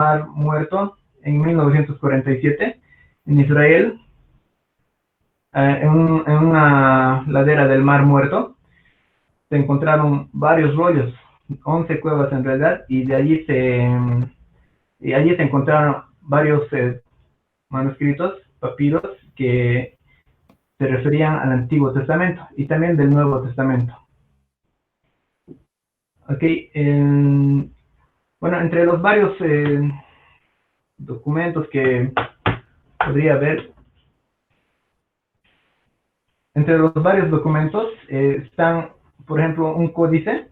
Mar Muerto en 1947 en Israel, en una ladera del Mar Muerto, se encontraron varios rollos, 11 cuevas en realidad, y allí se encontraron varios manuscritos, papiros, que se referían al Antiguo Testamento y también del Nuevo Testamento. Ok, bueno, entre los varios documentos que podría haber, entre los varios documentos están, por ejemplo, un códice.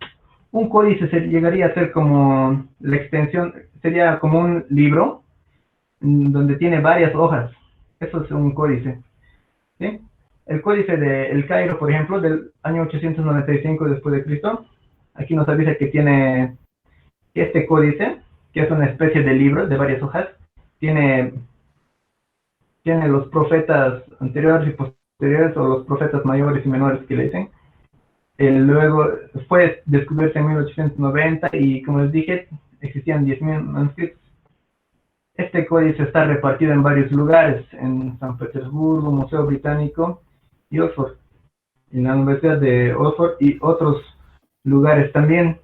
Un códice llegaría a ser como la extensión, sería como un libro donde tiene varias hojas. Eso es un códice, ¿sí? El códice de El Cairo, por ejemplo, del año 895 después de Cristo, aquí nos avisa que tiene este códice, que es una especie de libro de varias hojas, tiene los profetas anteriores y posteriores, o los profetas mayores y menores que le dicen. Luego fue descubierto en 1890 y, como les dije, existían 10.000 manuscritos. Este códice está repartido en varios lugares, en San Petersburgo, Museo Británico y Oxford, en la Universidad de Oxford y otros lugares también.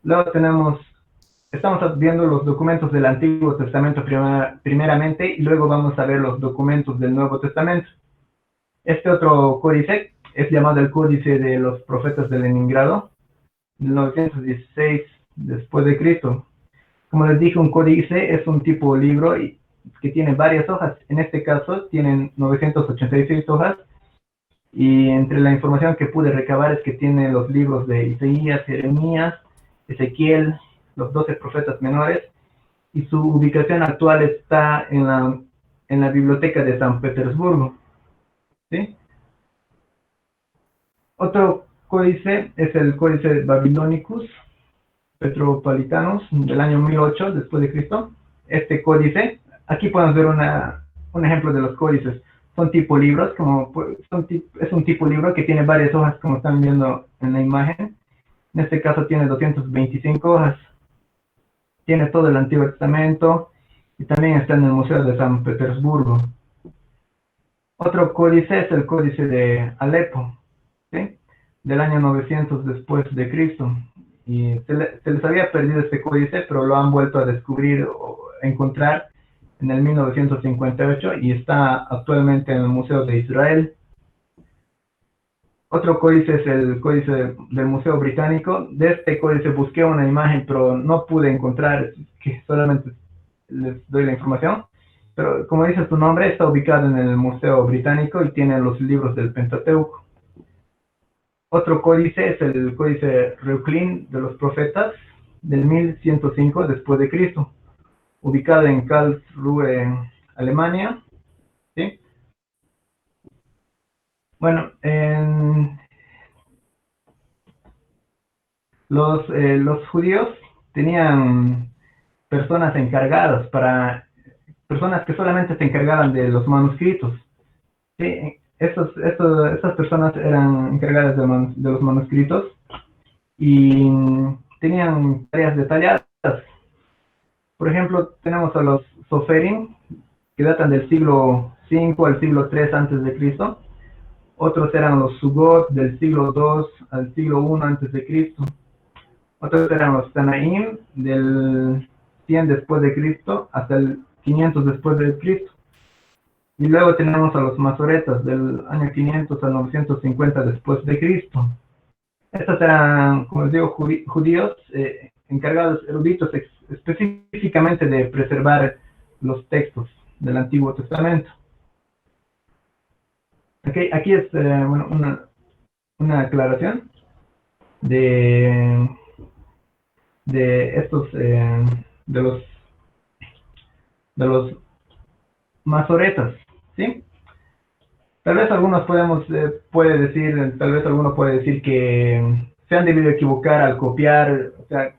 Luego estamos viendo los documentos del Antiguo Testamento primeramente, y luego vamos a ver los documentos del Nuevo Testamento. Este otro códice es llamado el Códice de los Profetas de Leningrado, de 916 después de Cristo. Como les dije, un códice es un tipo de libro que tiene varias hojas. En este caso tienen 986 hojas, y entre la información que pude recabar es que tiene los libros de Isaías, Jeremías, Ezequiel, los 12 profetas menores, y su ubicación actual está en la biblioteca de San Petersburgo, ¿sí? Otro códice es el Códice Babylonicus Petropolitanus del año 1008 después de Cristo. Este códice, aquí podemos ver un ejemplo de los códices. Son tipo libros, es un tipo libro que tiene varias hojas, como están viendo en la imagen. En este caso tiene 225 hojas. Tiene todo el Antiguo Testamento y también está en el Museo de San Petersburgo. Otro códice es el Códice de Alepo, ¿sí? Del año 900 después de Cristo. Y se les había perdido este códice, pero lo han vuelto a descubrir o a encontrar en el 1958 y está actualmente en el Museo de Israel. Otro códice es el Códice del Museo Británico. De este códice busqué una imagen, pero no pude encontrar, que solamente les doy la información. Pero como dice su nombre, está ubicado en el Museo Británico y tiene los libros del Pentateuco. Otro códice es el Códice Reuchlin de los Profetas del 1105 después de Cristo, ubicado en Karlsruhe, Alemania, ¿sí? Bueno, los judíos tenían personas encargadas personas que solamente se encargaban de los manuscritos, ¿sí? Estas personas eran encargadas de los manuscritos y tenían tareas detalladas. Por ejemplo, tenemos a los Soferim, que datan del siglo V al siglo III antes de Cristo. Otros eran los Sugot, del siglo II al siglo I antes de Cristo. Otros eran los Tanaim, del 100 después de Cristo hasta el 500 después de Cristo. Y luego tenemos a los Masoretas, del año 500 a 950 después de Cristo. Estos eran, como les digo, judíos encargados, eruditos específicamente de preservar los textos del Antiguo Testamento. Aquí es bueno, una aclaración de estos, de los masoretas, ¿sí? Tal vez algunos tal vez alguno puede decir que se han debido equivocar al copiar. O sea,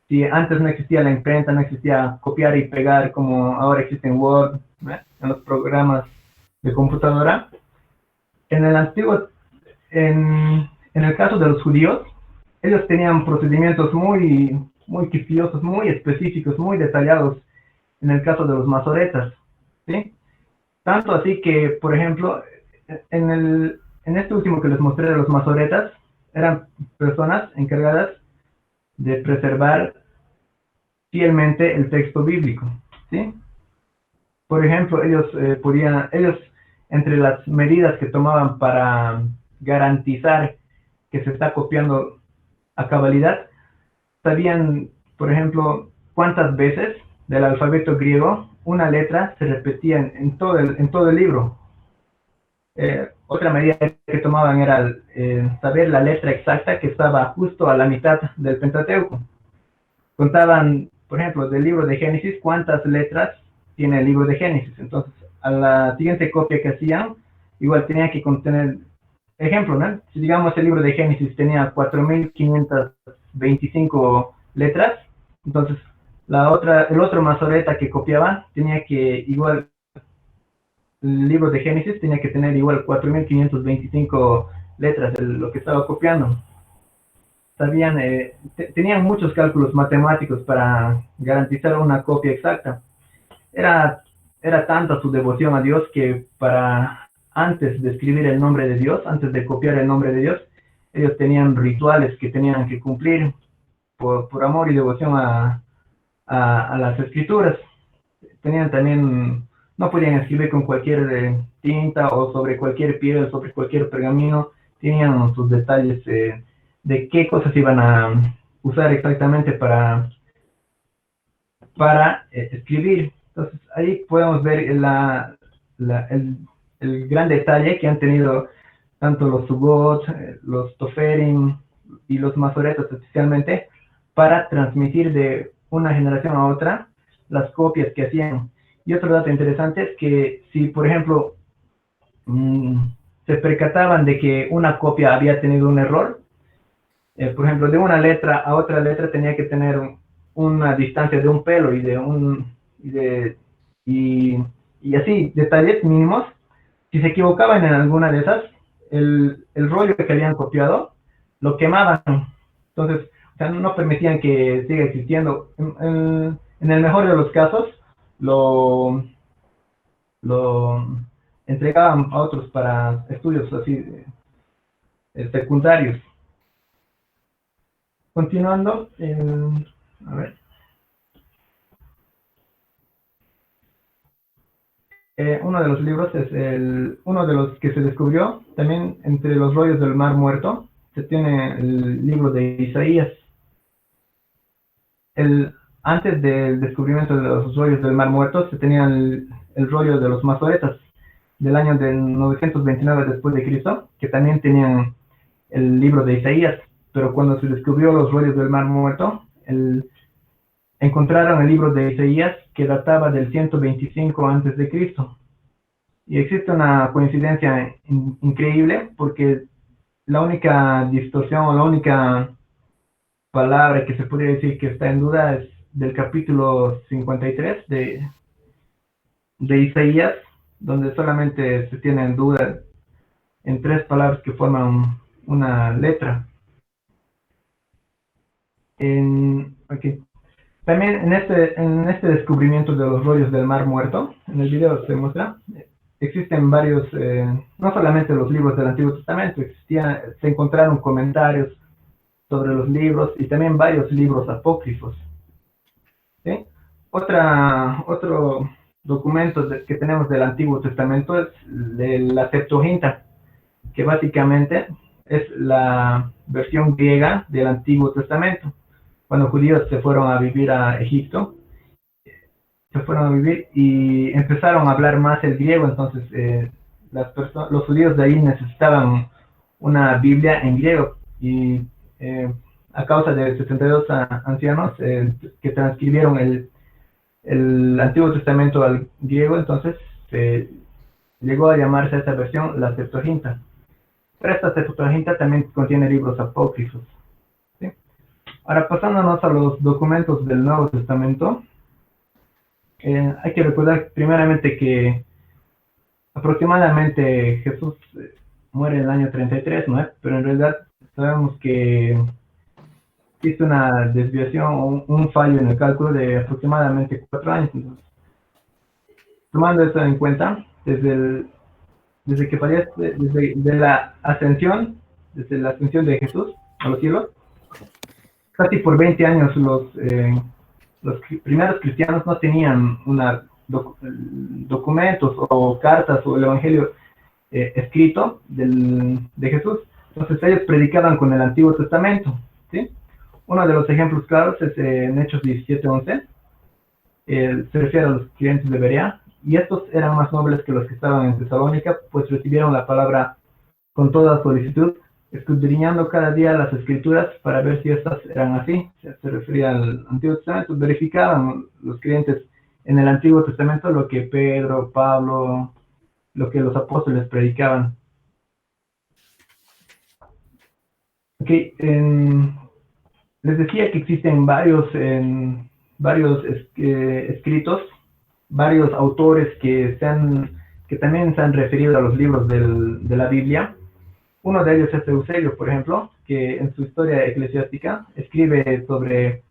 si antes no existía la imprenta, no existía copiar y pegar como ahora existe en Word, ¿eh? En los programas de computadora. En el antiguo, en el caso de los judíos, ellos tenían procedimientos muy, muy quisquillosos, muy específicos, muy detallados en el caso de los masoretas, ¿sí? Tanto así que, por ejemplo, en este último que les mostré de los masoretas, eran personas encargadas de preservar fielmente el texto bíblico, ¿sí? Por ejemplo, ellos, entre las medidas que tomaban para garantizar que se está copiando a cabalidad, sabían, por ejemplo, cuántas veces del alfabeto griego una letra se repetía en todo el libro. Otra medida que tomaban era saber la letra exacta que estaba justo a la mitad del Pentateuco. Contaban, por ejemplo, del libro de Génesis, cuántas letras tiene el libro de Génesis. Entonces, a la siguiente copia que hacían, igual tenía que contener, ejemplo, ¿no? Si digamos el libro de Génesis tenía 4525 letras, entonces el otro masoreta que copiaba tenía que igual, el libro de Génesis tenía que tener igual 4525 letras de lo que estaba copiando. Tenían muchos cálculos matemáticos para garantizar una copia exacta. Era, era tanta su devoción a Dios que antes de escribir el nombre de Dios, antes de copiar el nombre de Dios, ellos tenían rituales que tenían que cumplir por amor y devoción a las escrituras. Tenían también, no podían escribir con cualquier tinta o sobre cualquier piel, sobre cualquier pergamino. Tenían sus detalles de qué cosas iban a usar exactamente para escribir. Entonces ahí podemos ver el gran detalle que han tenido tanto los Sugot, los Toferim y los Masoretas especialmente, para transmitir de una generación a otra las copias que hacían. Y otro dato interesante es que si, por ejemplo, se percataban de que una copia había tenido un error, por ejemplo, de una letra a otra letra tenía que tener una distancia de un pelo y así, detalles mínimos. Si se equivocaban en alguna de esas, el rollo que habían copiado lo quemaban. Entonces, o sea, no permitían que siga existiendo. En el mejor de los casos, lo, lo entregaban a otros para estudios así secundarios. Continuando, a ver. Uno de los libros es uno de los que se descubrió también entre los rollos del Mar Muerto. Se tiene el libro de Isaías. Antes del descubrimiento de los rollos del Mar Muerto, se tenía el rollo de los masoretas del año de 929 después de Cristo, que también tenían el libro de Isaías. Pero cuando se descubrió los rollos del Mar Muerto, encontraron el libro de Isaías que databa del 125 antes de Cristo. Y existe una coincidencia increíble porque la única distorsión o la única palabra que se podría decir que está en duda es del capítulo 53 de Isaías, donde solamente se tiene en duda en tres palabras que forman una letra. Okay. También en este descubrimiento de los rollos del Mar Muerto, en el video se muestra, existen varios, no solamente los libros del Antiguo Testamento, se encontraron comentarios sobre los libros y también varios libros apócrifos. ¿Sí? Otro documento que tenemos del Antiguo Testamento es la Septuaginta, que básicamente es la versión griega del Antiguo Testamento. Cuando los judíos se fueron a vivir a Egipto, se fueron a vivir y empezaron a hablar más el griego, entonces los judíos de ahí necesitaban una Biblia en griego y a causa de 72 ancianos que transcribieron el Antiguo Testamento al griego, entonces llegó a llamarse a esta versión la Septuaginta. Pero esta Septuaginta también contiene libros apócrifos. ¿Sí? Ahora, pasándonos a los documentos del Nuevo Testamento, hay que recordar primeramente que aproximadamente Jesús muere en el año 33, ¿no? Pero en realidad sabemos que existe una desviación o un fallo en el cálculo de aproximadamente 4 años. Entonces, tomando eso en cuenta, desde que fallece, desde la ascensión de Jesús a los cielos, casi por 20 años los primeros cristianos no tenían documentos o cartas o el Evangelio escrito de Jesús. Entonces ellos predicaban con el Antiguo Testamento. ¿Sí? Uno de los ejemplos claros es en Hechos 17:11. Se refiere a los clientes de Berea, y estos eran más nobles que los que estaban en Tesalónica, pues recibieron la palabra con toda solicitud, escudriñando cada día las escrituras para ver si estas eran así. Se refería al Antiguo Testamento, verificaban los creyentes en el Antiguo Testamento lo que Pedro, Pablo, lo que los apóstoles predicaban. Okay, les decía que existen varios escritos, varios autores que también se han referido a los libros de la Biblia. Uno de ellos es Eusebio, por ejemplo, que en su historia eclesiástica escribe sobre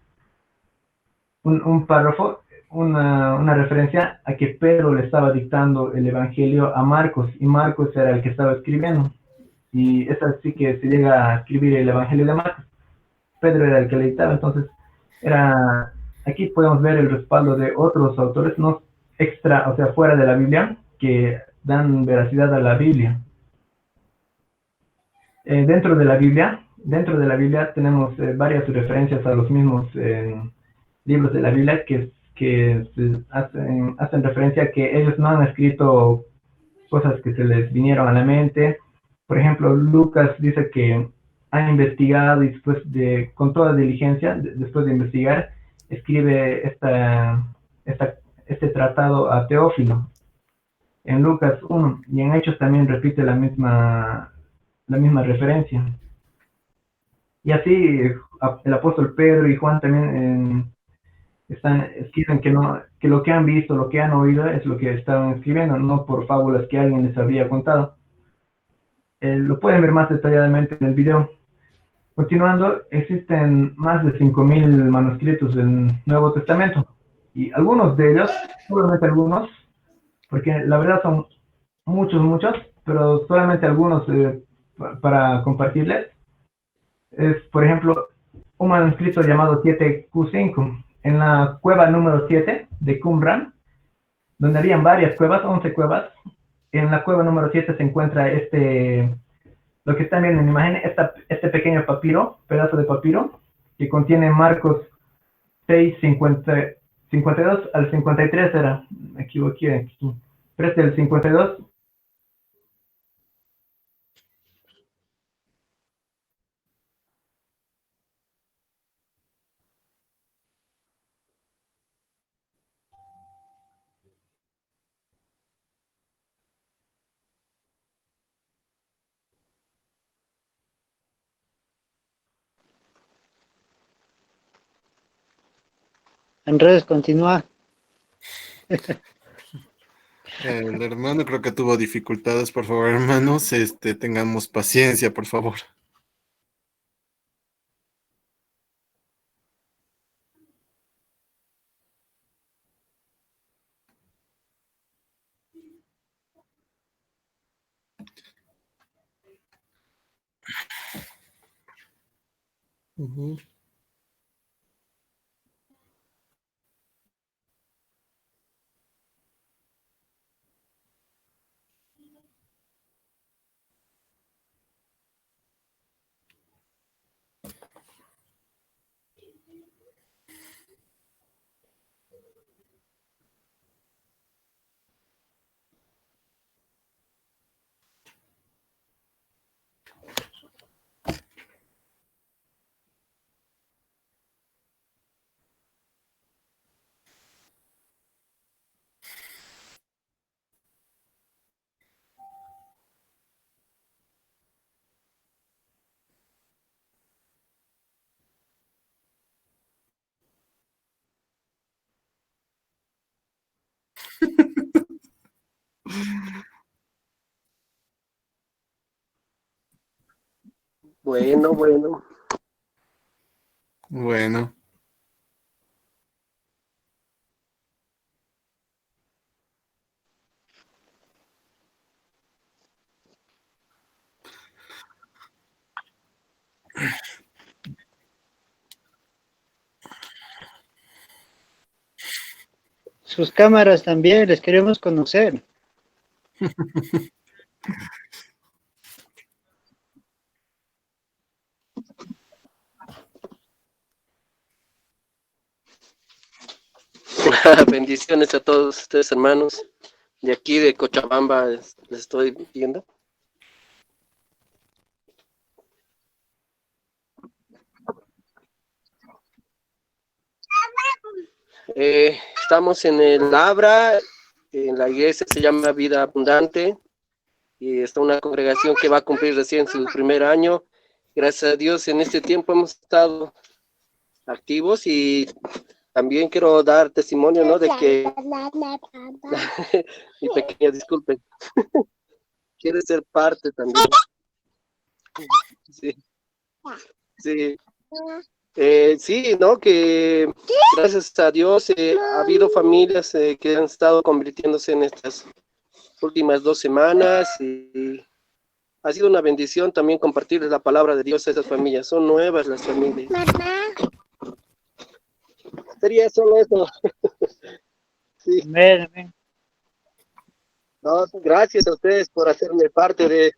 un párrafo, una referencia a que Pedro le estaba dictando el Evangelio a Marcos, y Marcos era el que estaba escribiendo. Y es así que se llega a escribir el Evangelio de Marcos. Pedro era el que le dictaba, entonces aquí podemos ver el respaldo de otros autores, no extra, o sea, fuera de la Biblia, que dan veracidad a la Biblia. Dentro de la Biblia tenemos varias referencias a los mismos libros de la Biblia que hacen referencia a que ellos no han escrito cosas que se les vinieron a la mente. Por ejemplo, Lucas dice que ha investigado y con toda diligencia, después de investigar, escribe este tratado a Teófilo en Lucas 1, y en Hechos también repite la misma referencia. Y así el apóstol Pedro y Juan también escriben que lo que han visto, lo que han oído es lo que estaban escribiendo, no por fábulas que alguien les había contado. Lo pueden ver más detalladamente en el video. Continuando, existen más de 5.000 manuscritos del Nuevo Testamento, y algunos de ellos, solamente algunos, porque la verdad son muchos, pero solamente algunos para compartirles. Es, por ejemplo, un manuscrito llamado 7Q5, en la cueva número 7 de Qumran, donde habían varias cuevas, 11 cuevas. En la cueva número 7 se encuentra lo que están viendo en la imagen, este pequeño pedazo de papiro, que contiene Marcos 6, 52 al 53 era, me equivoqué aquí, pero es del 52. Andrés, continúa. El hermano creo que tuvo dificultades, por favor, hermanos, tengamos paciencia, por favor. Ujú. Bueno, bueno. Bueno, Sus cámaras también, les queremos conocer. Bendiciones a todos ustedes, hermanos. De aquí de Cochabamba les estoy viendo. Estamos en el Abra, en la iglesia se llama Vida Abundante, y está una congregación que va a cumplir recién su primer año. Gracias a Dios en este tiempo hemos estado activos y también quiero dar testimonio, ¿no? De que mi pequeña, disculpen, quiere ser parte también. Sí, sí. Sí, ¿no? Que gracias a Dios ha habido familias que han estado convirtiéndose en estas últimas 2 semanas y ha sido una bendición también compartirles la palabra de Dios a esas familias. Son nuevas las familias. Sería solo eso. Sí. Amén, amén. No, gracias a ustedes por hacerme parte de...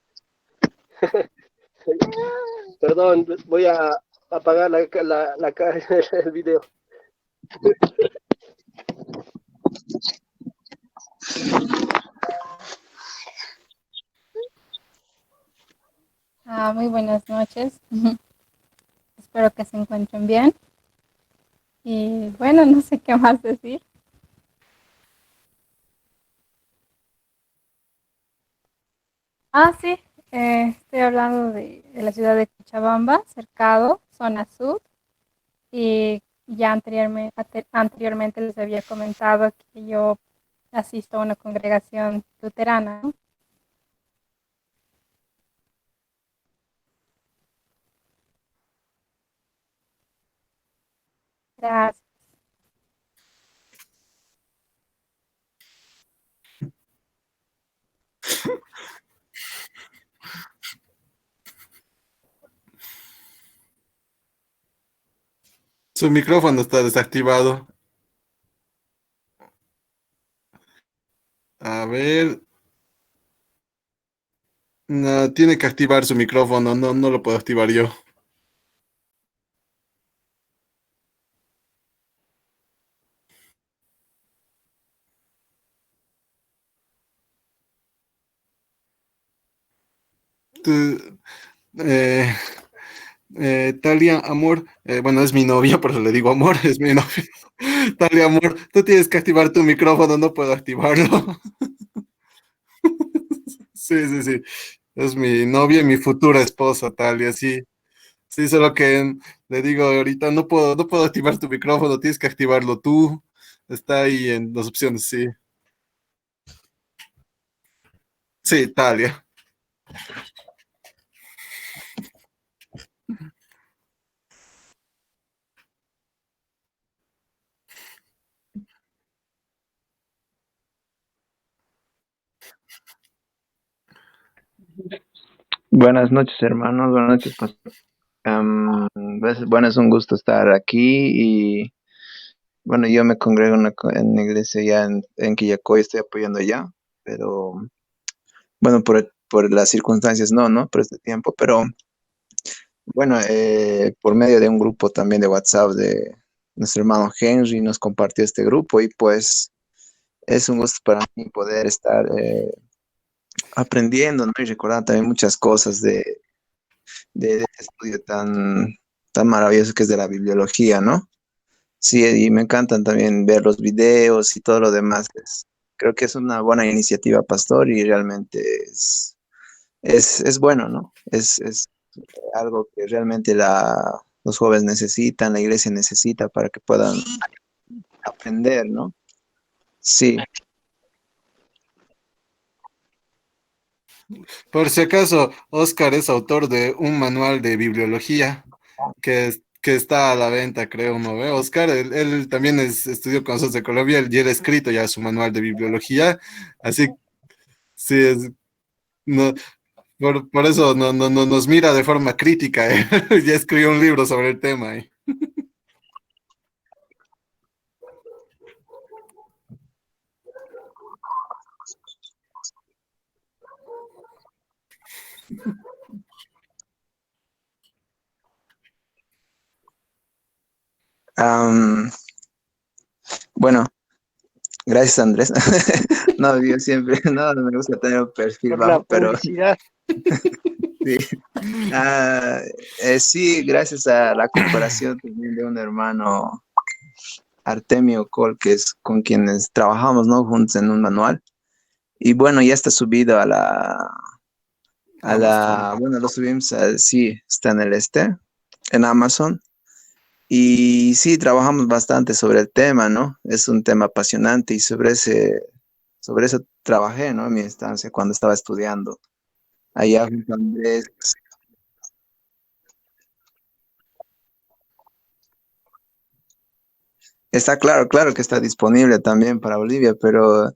Perdón, voy a apagar el video. Muy buenas noches. Espero que se encuentren bien. Y bueno, no sé qué más decir. Sí, estoy hablando de la ciudad de Cochabamba, cercado, zona sur. Y ya anteriormente les había comentado que yo asisto a una congregación luterana, ¿no? Gracias. su micrófono está desactivado. A ver, no, tiene que activar su micrófono, no, no lo puedo activar yo. Tú, eh, Talia, amor, bueno, es mi novia, por eso le digo amor, es mi novia. Talia, amor, tú tienes que activar tu micrófono, no puedo activarlo. Sí, sí, sí. Es mi novia y mi futura esposa, Talia, sí. Sí, solo que le digo ahorita, no puedo activar tu micrófono, tienes que activarlo tú. Está ahí en las opciones, sí. Sí, Talia. Buenas noches, hermanos. Buenas noches, pastor. Bueno, es un gusto estar aquí y bueno, yo me congrego en una iglesia ya en Quillacoy, estoy apoyando allá, pero bueno, por las circunstancias no, por este tiempo, pero bueno, por medio de un grupo también de WhatsApp de nuestro hermano Henry nos compartió este grupo y pues es un gusto para mí poder estar aprendiendo, ¿no? Y recordar también muchas cosas de este estudio tan maravilloso que es de la bibliología, ¿no? Sí, y me encantan también ver los videos y todo lo demás. Creo que es una buena iniciativa, Pastor, y realmente es bueno, ¿no? Es algo que realmente los jóvenes necesitan, la iglesia necesita para que puedan aprender, ¿no? Sí, Por si acaso, Oscar es autor de un manual de bibliología que está a la venta, creo, ¿no ve? Oscar, él también estudió con nosotros de Colombia, él ya era escrito ya su manual de bibliología, así, sí, no, por eso no nos mira de forma crítica, ¿eh? Ya escribió un libro sobre el tema. ¿Eh? Am, bueno, gracias Andrés. No, yo siempre, no me gusta tener un perfil Por la bajo, pero publicidad. sí. Ah, sí, gracias a la cooperación también de un hermano, Artemio Col, que es con quienes trabajamos, ¿no? Juntos en un manual. Y bueno, ya está subido Amazon. bueno, lo subimos, sí, está en el en Amazon. Y sí, trabajamos bastante sobre el tema, ¿no? Es un tema apasionante y sobre eso trabajé, ¿no? En mi estancia cuando estaba estudiando. Allá junto a Andrés. Está claro, claro que está disponible también para Bolivia, pero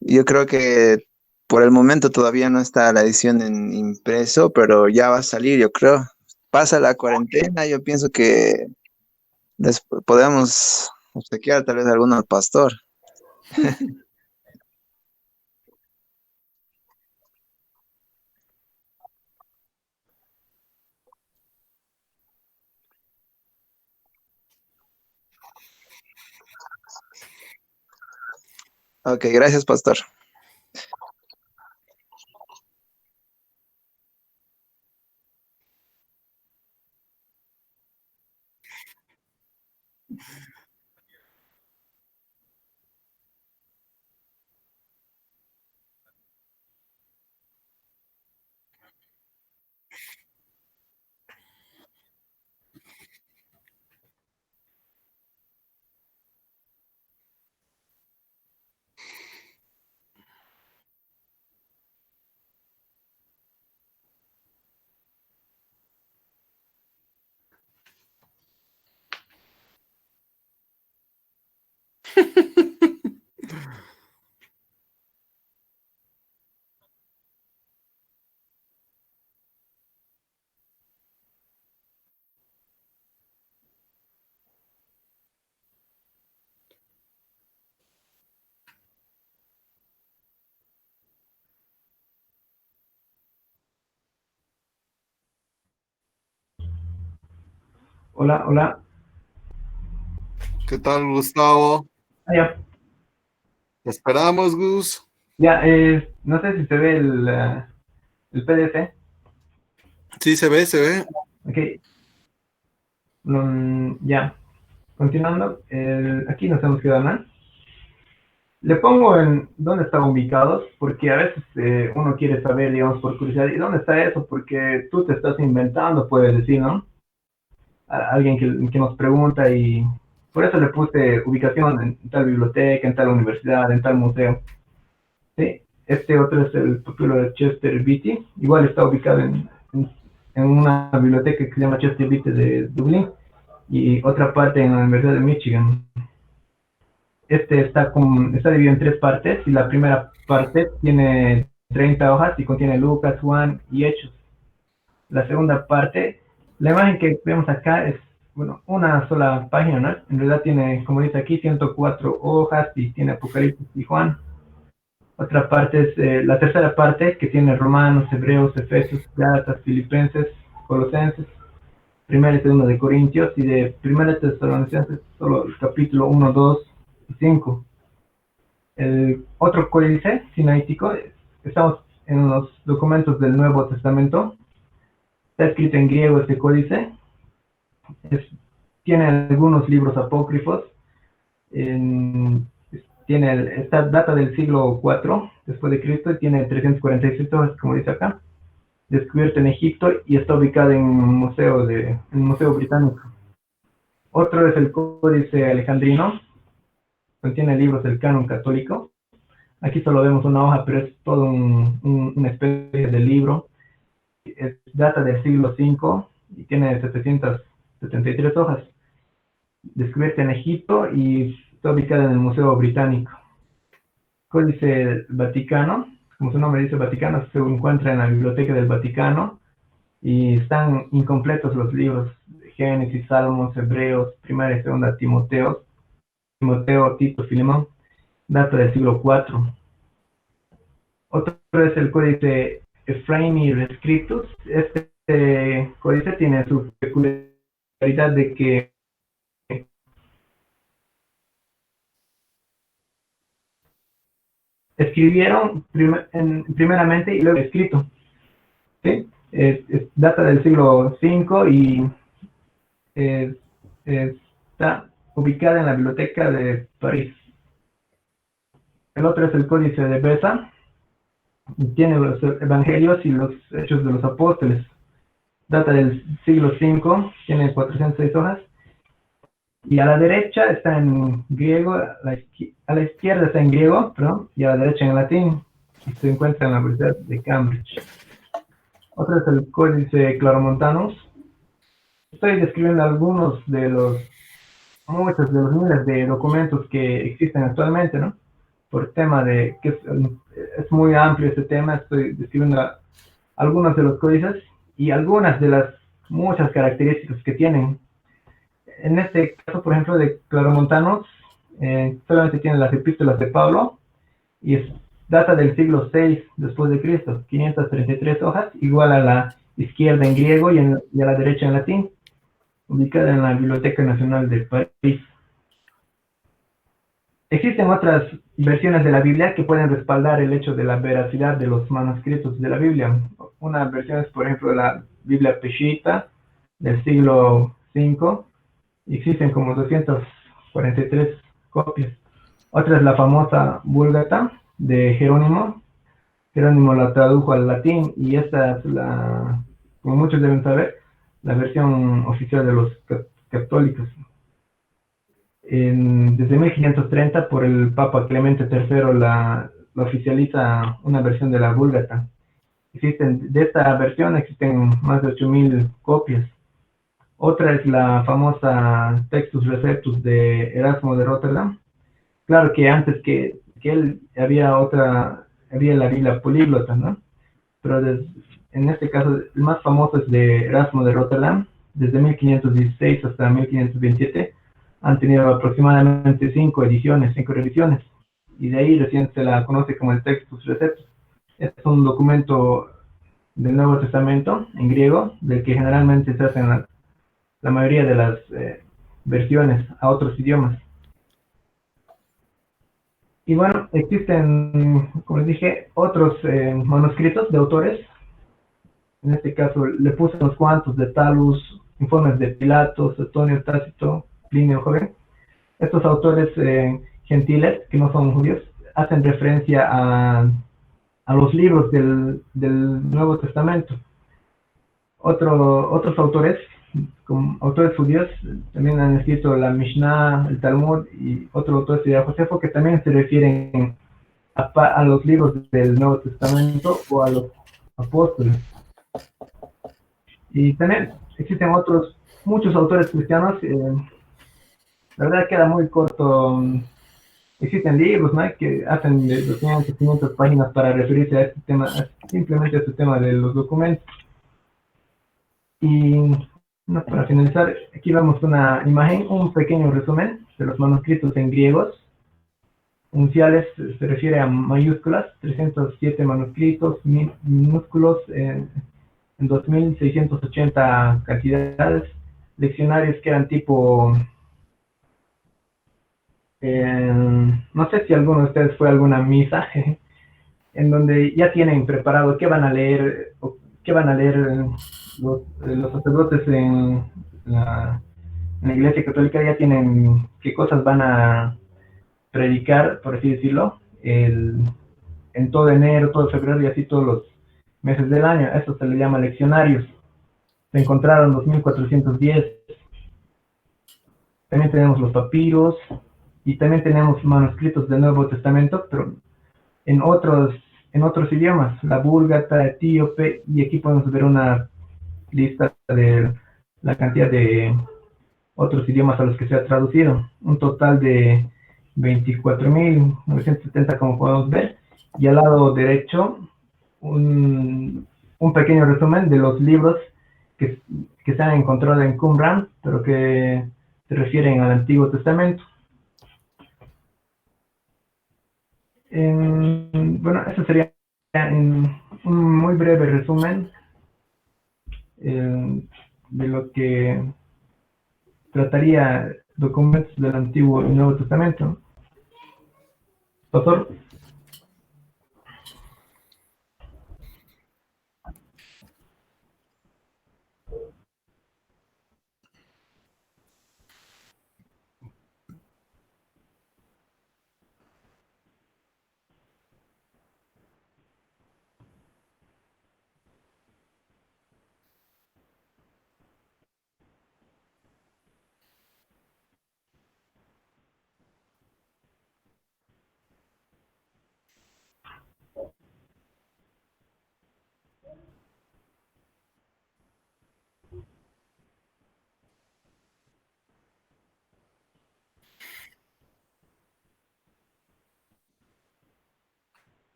yo creo que por el momento todavía no está la edición en impreso, pero ya va a salir, yo creo. Pasa la cuarentena, yo pienso que les podemos obsequiar tal vez a alguno al pastor. Ok, gracias, pastor. Hola, hola. ¿Qué tal, Gustavo? Ah, ya, Te esperamos, Gus. ya, no sé si se ve el PDF. Sí, se ve, se ve. Ok, ya, continuando. Aquí nos hemos quedado, ¿no? Le pongo en dónde están ubicados, porque a veces uno quiere saber, digamos, por curiosidad, ¿y dónde está eso? Porque tú te estás inventando, puedes decir, ¿no? Alguien que nos pregunta y por eso le puse ubicación en tal biblioteca, en tal universidad, en tal museo. Sí, este otro es el título de Chester Beatty, igual está ubicado en una biblioteca que se llama Chester Beatty de Dublín y otra parte en la Universidad de Michigan. Este está dividido en tres partes y la primera parte tiene 30 hojas y contiene Lucas, Juan y Hechos. La segunda parte, la imagen que vemos acá es, bueno, una sola página, ¿no? En realidad tiene, como dice aquí, 104 hojas y tiene Apocalipsis y Juan. Otra parte es la tercera parte que tiene Romanos, Hebreos, Efesios, Gálatas, Filipenses, Colosenses, primera y segunda de Corintios y de primera de Tesalonicenses solo el capítulo 1, 2 y 5. El otro códice sinaítico, estamos en los documentos del Nuevo Testamento, está escrito en griego este códice, es- tiene algunos libros apócrifos, en- esta data del siglo IV después de Cristo y tiene 347 hojas, como dice acá, descubierto en Egipto y está ubicado en un museo británico. Otro es el Códice Alejandrino, contiene libros del canon católico. Aquí solo vemos una hoja, pero es todo una especie de libro. Data del siglo V y tiene 73 hojas, descubierta en Egipto y está ubicada en el Museo Británico. Códice Vaticano, como su nombre dice, Vaticano, se encuentra en la Biblioteca del Vaticano y están incompletos los libros de Génesis, Salmos, Hebreos, Primera y Segunda Timoteo, Tito, Filemón, data del siglo IV. Otro es el códice Ephraimi Rescriptus. Este códice tiene su peculiaridad de que escribieron primeramente y luego escrito. ¿Sí? Data del siglo V y está ubicada en la Biblioteca de París. El otro es el Códice de Beza. Tiene los Evangelios y los Hechos de los Apóstoles. Data del siglo V, tiene 406 hojas. Y a la derecha está en griego, a la izquierda está en griego, perdón, y a la derecha en latín. Y se encuentra en la Universidad de Cambridge. Otro es el Códice Claromontanus. Estoy describiendo algunos de muchos de los miles de documentos que existen actualmente, ¿no? Por tema de que es muy amplio este tema, estoy describiendo algunos de los códices y algunas de las muchas características que tienen. En este caso, por ejemplo, de Claromontanus, solamente tiene las epístolas de Pablo y data del siglo VI después de Cristo, 533 hojas, igual a la izquierda en griego y a la derecha en latín, ubicada en la Biblioteca Nacional de París. Existen otras versiones de la Biblia que pueden respaldar el hecho de la veracidad de los manuscritos de la Biblia. Una versión es, por ejemplo, la Biblia Peshitta del siglo V. Existen como 243 copias. Otra es la famosa Vulgata de Jerónimo. Jerónimo la tradujo al latín y esta es como muchos deben saber, la versión oficial de los católicos. Desde 1530 por el Papa Clemente III la oficializa una versión de la Vulgata. De esta versión existen más de 8.000 copias. Otra es la famosa Textus Receptus de Erasmo de Rotterdam. Claro que antes que él había la Biblia políglota, ¿no? Pero en este caso el más famoso es de Erasmo de Rotterdam. Desde 1516 hasta 1527 han tenido aproximadamente 5 revisiones, y de ahí recién se la conoce como el Textus Receptus. Es un documento del Nuevo Testamento en griego, del que generalmente se hacen la mayoría de las versiones a otros idiomas. Y bueno, existen, como les dije, otros manuscritos de autores. En este caso le puse unos cuantos de Talus, informes de Pilato, Suetonio, Tácito, Plinio el Joven. Estos autores gentiles, que no son judíos, hacen referencia a los libros del Nuevo Testamento. Otros autores, como autores judíos, también han escrito la Mishnah, el Talmud, y otro autor sería Josefo, que también se refieren a los libros del Nuevo Testamento o a los apóstoles. Y también existen muchos autores cristianos. La verdad queda muy corto. Existen libros, ¿no?, que hacen de 200, 500 páginas para referirse a este tema, simplemente a este tema de los documentos. Y no, para finalizar, aquí vemos una imagen, un pequeño resumen de los manuscritos en griegos. Unciales se refiere a mayúsculas, 307 manuscritos, minúsculos en 2.680 cantidades, leccionarios que eran tipo, no sé si alguno de ustedes fue a alguna misa, en donde ya tienen preparado qué van a leer, los sacerdotes en la Iglesia Católica, ya tienen qué cosas van a predicar, por así decirlo, en todo enero, todo febrero y así todos los meses del año. Eso se le llama leccionarios. Se encontraron 2.410. También tenemos los papiros y también tenemos manuscritos del Nuevo Testamento, pero en otros idiomas, la Búlgata, etíope, y aquí podemos ver una lista de la cantidad de otros idiomas a los que se ha traducido. Un total de 24.970, como podemos ver. Y al lado derecho, un pequeño resumen de los libros que, que se han encontrado en Qumran, pero que se refieren al Antiguo Testamento. Bueno, eso sería un muy breve resumen de lo que trataría documentos del Antiguo y Nuevo Testamento. Pastor.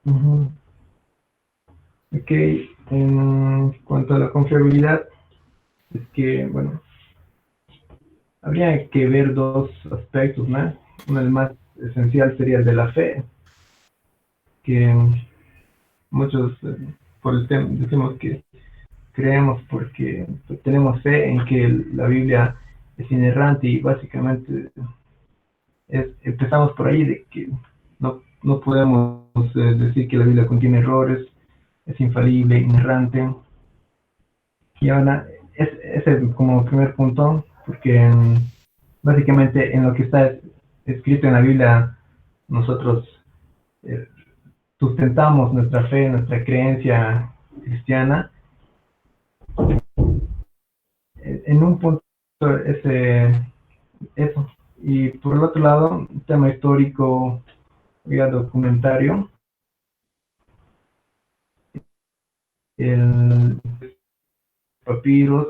Ujú. Ok, en cuanto a la confiabilidad, es que, bueno, habría que ver dos aspectos, ¿no? Uno, el más esencial, sería el de la fe, que muchos, por el tema, decimos que creemos porque tenemos fe en que la Biblia es inerrante y básicamente empezamos por ahí de que no podemos decir que la Biblia contiene errores, es infalible, inerrante. Y ahora, ese es como primer punto, porque básicamente en lo que está escrito en la Biblia, nosotros eh, sustentamos nuestra fe, nuestra creencia cristiana. En un punto, ese, eso. Y por el otro lado, un tema histórico, ya documentario, el papiros,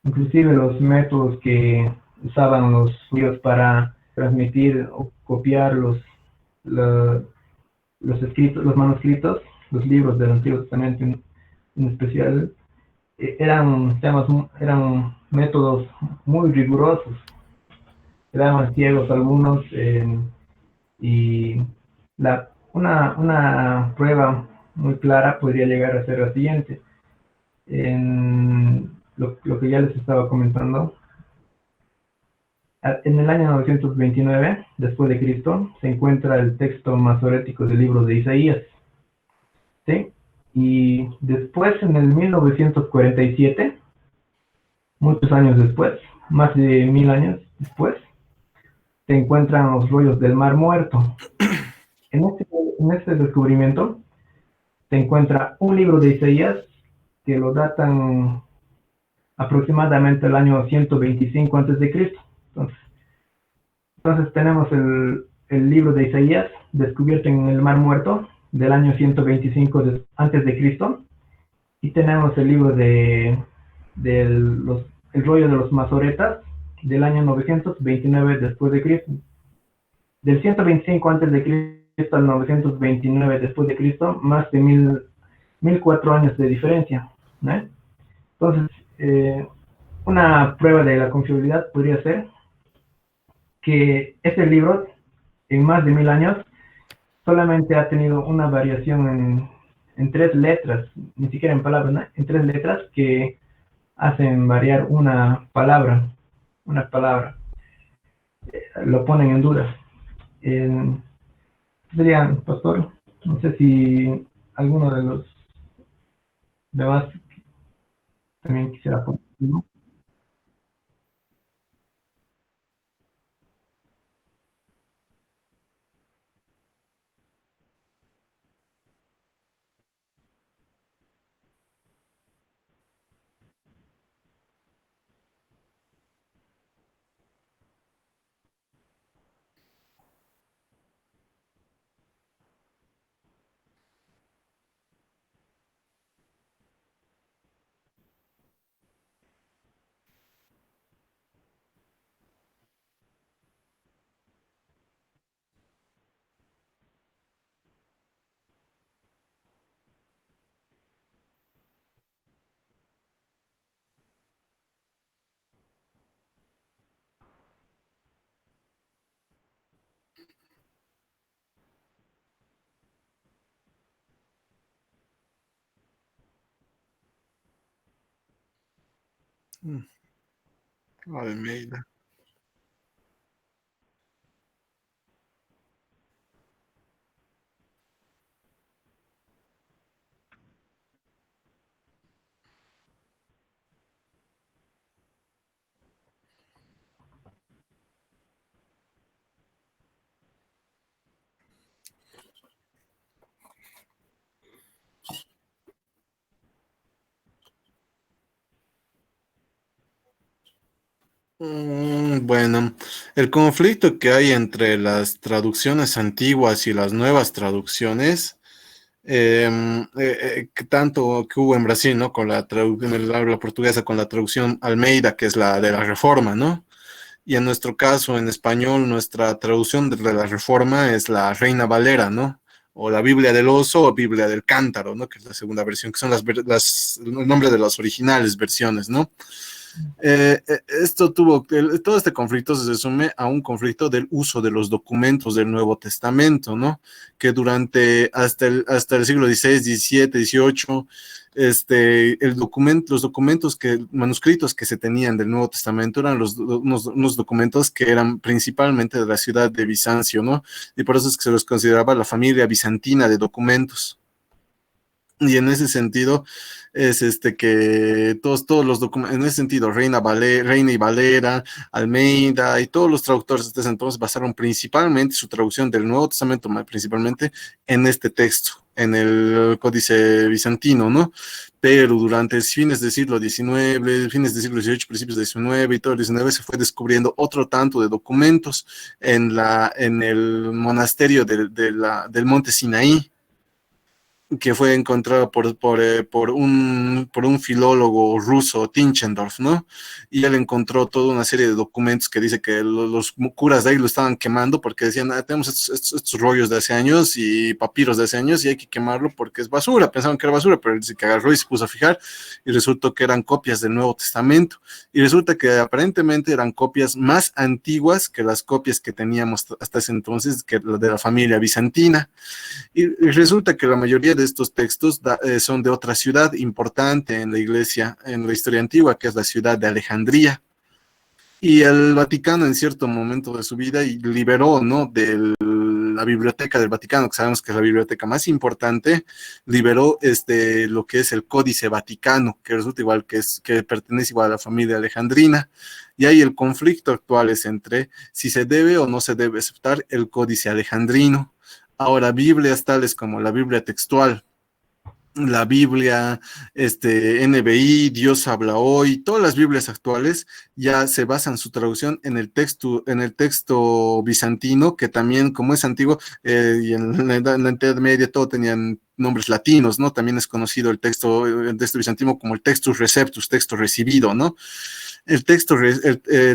inclusive los métodos que usaban los judíos para transmitir o copiar la- los escritos, los manuscritos, los libros del Antiguo Testamento en especial, eran métodos muy rigurosos, quedaban ciegos algunos, y una prueba muy clara podría llegar a ser la siguiente. En lo que ya les estaba comentando, en el año 929 después de Cristo se encuentra el texto masorético del libro de Isaías, ¿sí? Y después, en el 1947, muchos años después, más de 1000 años después, se encuentran los rollos del Mar Muerto. En este descubrimiento se encuentra un libro de Isaías que lo datan aproximadamente el año 125 antes de Cristo. Entonces tenemos el libro de Isaías descubierto en el Mar Muerto del año 125 antes de Cristo, y tenemos el libro el rollo de los masoretas del año 929 después de Cristo. Del 125 antes de Cristo al 929 después de Cristo, más de 1004 años de diferencia, ¿no? Entonces, una prueba de la confiabilidad podría ser que este libro, en más de 1000 años, solamente ha tenido una variación en tres letras, ni siquiera en palabras, ¿no? En tres letras que hacen variar una palabra, lo ponen en duda. Eh, Sería, pastor, no sé si alguno de los demás también quisiera poner, ¿no? Almeida. Bueno, el conflicto que hay entre las traducciones antiguas y las nuevas traducciones, que tanto que hubo en Brasil, ¿no? Con en el habla portuguesa, con la traducción Almeida, que es la de la Reforma, ¿no? Y en nuestro caso, en español, nuestra traducción de la Reforma es la Reina Valera, ¿no? O la Biblia del Oso o Biblia del Cántaro, ¿no? Que es la segunda versión, que son el nombre de las originales versiones, ¿no? Esto todo este conflicto se resume a un conflicto del uso de los documentos del Nuevo Testamento, ¿no? Que hasta el siglo XVI, XVII, XVIII, los documentos manuscritos que se tenían del Nuevo Testamento eran unos documentos que eran principalmente de la ciudad de Bizancio, ¿no? Y por eso es que se los consideraba la familia bizantina de documentos. Y en ese sentido, es que todos los documentos, en ese sentido, Reina y Valera, Almeida y todos los traductores de ese entonces basaron principalmente su traducción del Nuevo Testamento, principalmente en este texto, en el Códice Bizantino, ¿no? Pero durante fines del siglo XIX, fines del siglo XVIII, principios del XIX y todo el XIX, se fue descubriendo otro tanto de documentos en el monasterio del Monte Sinaí, que fue encontrado por un filólogo ruso, Tinchendorf, ¿no? Y él encontró toda una serie de documentos que dice que los curas de ahí lo estaban quemando porque decían, tenemos estos rollos de hace años y papiros de hace años y hay que quemarlo porque es basura. Pensaban que era basura, pero él dice que agarró y se puso a fijar y resultó que eran copias del Nuevo Testamento. Y resulta que aparentemente eran copias más antiguas que las copias que teníamos hasta ese entonces, que de la familia bizantina. Y resulta que la mayoría de estos textos son de otra ciudad importante en la iglesia, en la historia antigua, que es la ciudad de Alejandría. Y el Vaticano en cierto momento de su vida liberó, ¿no? De la biblioteca del Vaticano, que sabemos que es la biblioteca más importante, liberó lo que es el Códice Vaticano, que resulta igual que pertenece igual a la familia alejandrina. Y ahí el conflicto actual es entre si se debe o no se debe aceptar el Códice Alejandrino. Ahora, Biblias tales como la Biblia textual, la Biblia, NBI, Dios habla hoy, todas las Biblias actuales ya se basan su traducción en el texto bizantino, que también, como es antiguo, y en la Edad Media todo tenían nombres latinos, ¿no? También es conocido el texto bizantino como el textus receptus, texto recibido, ¿no? El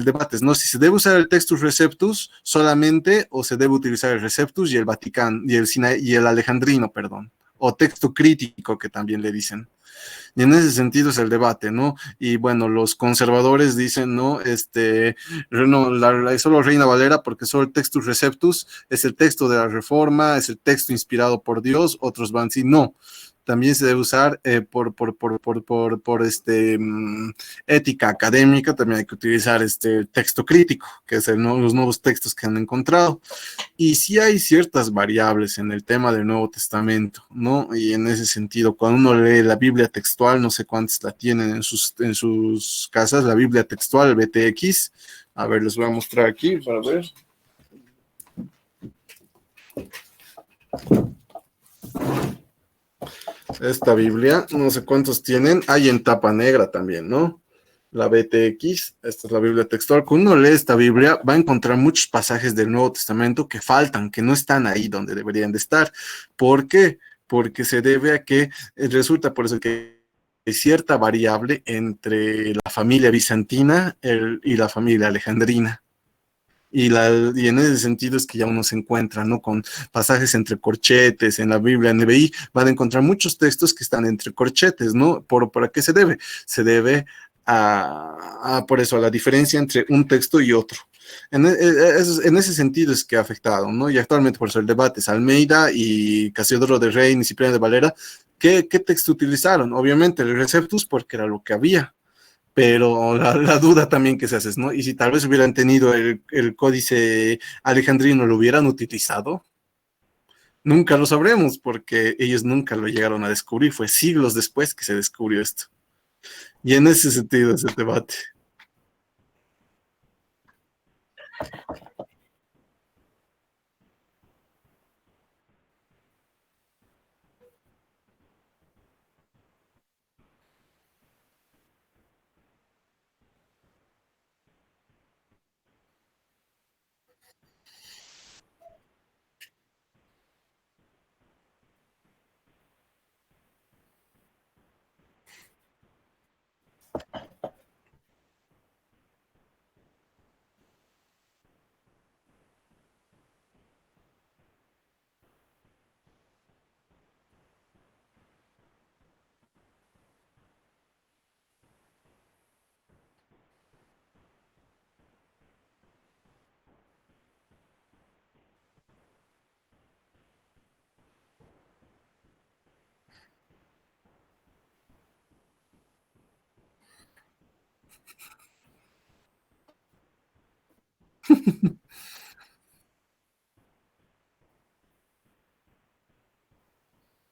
debate es, ¿no? Si se debe usar el textus receptus solamente o se debe utilizar el receptus y el Vaticano y el alejandrino, perdón, o texto crítico que también le dicen. Y en ese sentido es el debate, ¿no? Y bueno, los conservadores dicen, ¿no? Solo Reina Valera, porque solo el textus receptus es el texto de la Reforma, es el texto inspirado por Dios. Otros van a decir, no, también se debe usar ética académica, también hay que utilizar texto crítico, que es los nuevos textos que han encontrado. Y sí hay ciertas variables en el tema del Nuevo Testamento, ¿no? Y en ese sentido, cuando uno lee la Biblia textual, no sé cuántas la tienen en sus casas, la Biblia textual, el BTX. A ver, les voy a mostrar aquí para ver. Esta Biblia, no sé cuántos tienen, hay en tapa negra también, ¿no? La BTX, esta es la Biblia textual. Cuando uno lee esta Biblia, va a encontrar muchos pasajes del Nuevo Testamento que faltan, que no están ahí donde deberían de estar. ¿Por qué? Porque se debe a que resulta por eso que hay cierta variable entre la familia bizantina y la familia alejandrina. Y en ese sentido es que ya uno se encuentra, ¿no? Con pasajes entre corchetes, en la Biblia NBI, van a encontrar muchos textos que están entre corchetes, ¿no? ¿Por qué se debe? Se debe por eso, a la diferencia entre un texto y otro. En ese sentido es que ha afectado, ¿no? Y actualmente por eso el debate es Almeida y Casiodoro de Rey y Cipriano de Valera. ¿Qué texto utilizaron? Obviamente el Receptus porque era lo que había. pero la duda también que se hace, ¿no? Y si tal vez hubieran tenido el códice alejandrino, ¿lo hubieran utilizado? Nunca lo sabremos porque ellos nunca lo llegaron a descubrir, fue siglos después que se descubrió esto. Y en ese sentido es el debate.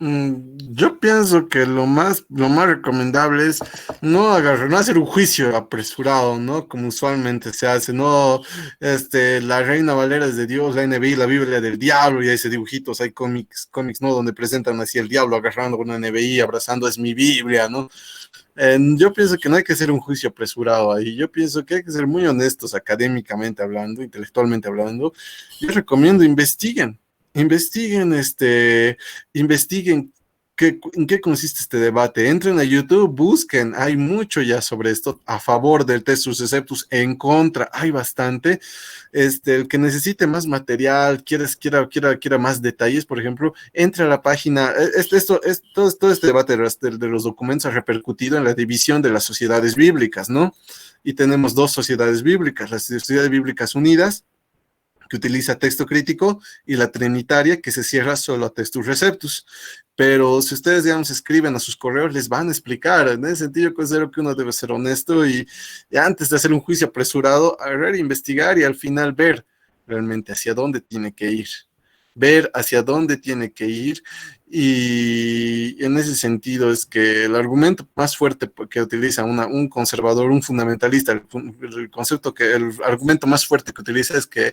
Yo pienso que lo más recomendable es no hacer un juicio apresurado, ¿no? Como usualmente se hace, no, la Reina Valera es de Dios, la NBI, la Biblia del diablo, y hay ese dibujitos, hay cómics, ¿no? Donde presentan así el diablo agarrando con una NBI, abrazando, es mi Biblia, ¿no? Yo pienso que no hay que hacer un juicio apresurado ahí, yo pienso que hay que ser muy honestos académicamente hablando, intelectualmente hablando. Yo recomiendo investiguen en qué consiste este debate. Entren a YouTube, busquen, hay mucho ya sobre esto, a favor del Testus Receptus, en contra, hay bastante. El que necesite más material, quiera más detalles, por ejemplo, entre a la página. Todo este debate de los documentos ha repercutido en la división de las sociedades bíblicas, ¿no? Y tenemos dos sociedades bíblicas, las Sociedades Bíblicas Unidas, que utiliza texto crítico, y la trinitaria, que se cierra solo a Testus Receptus. Pero si ustedes, digamos, escriben a sus correos, les van a explicar. En ese sentido, yo considero que uno debe ser honesto y antes de hacer un juicio apresurado, agarrar, investigar y al final ver realmente hacia dónde tiene que ir. Ver hacia dónde tiene que ir, y en ese sentido es que el argumento más fuerte que utiliza un conservador, un fundamentalista, el argumento más fuerte que utiliza es que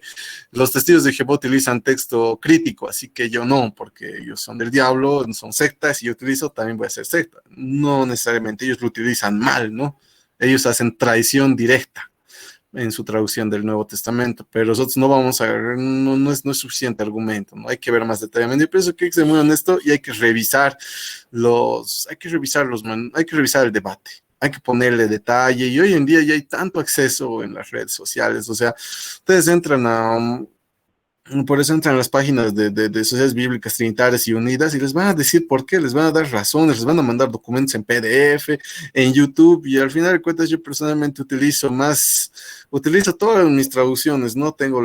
los testigos de Jehová utilizan texto crítico, así que yo no, porque ellos son del diablo, son sectas, y yo utilizo, también voy a ser secta. No necesariamente, ellos lo utilizan mal, ¿no? Ellos hacen traición directa en su traducción del Nuevo Testamento, pero nosotros no vamos a agarrar, no es suficiente argumento, ¿no? Hay que ver más detalladamente. Yo pienso que hay que ser muy honesto y hay que revisar hay que revisar el debate, hay que ponerle detalle, y hoy en día ya hay tanto acceso en las redes sociales, o sea, ustedes por eso entran a las páginas de sociedades bíblicas trinitarias y unidas, y les van a decir por qué, les van a dar razones, les van a mandar documentos en PDF, en YouTube, y al final de cuentas yo personalmente utilizo todas mis traducciones, ¿no? Tengo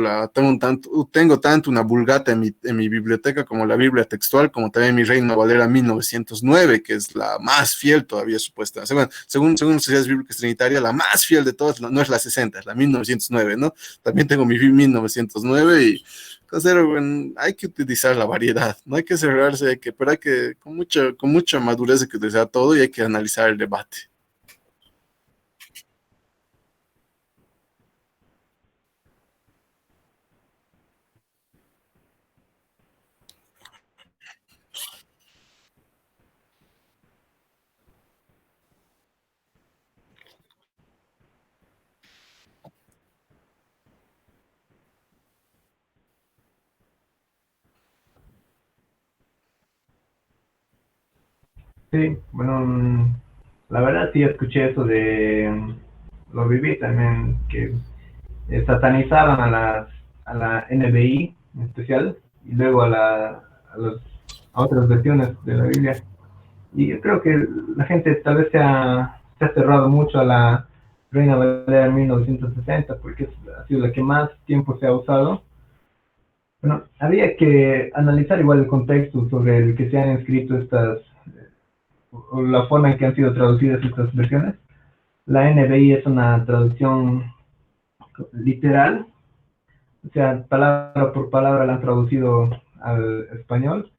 tanto una Vulgata en mi biblioteca, como la Biblia textual, como también mi Reina Valera 1909, que es la más fiel todavía, supuestamente. Según Sociedades Bíblicas Trinitarias, la más fiel de todas no es la 60, es la 1909, ¿no? También tengo mi 1909, y hay que utilizar la variedad, no hay que cerrarse, pero hay que, con mucha madurez, hay que utilizar todo, y hay que analizar el debate. Sí, bueno, la verdad sí escuché eso lo viví también, que satanizaban a la NBI en especial, y luego a otras versiones de la Biblia. Y yo creo que la gente tal vez se ha cerrado mucho a la Reina Valera 1960, porque ha sido la que más tiempo se ha usado. Bueno, había que analizar igual el contexto sobre el que se han escrito o la forma en que han sido traducidas estas versiones. La NBI es una traducción literal, o sea, palabra por palabra la han traducido al español.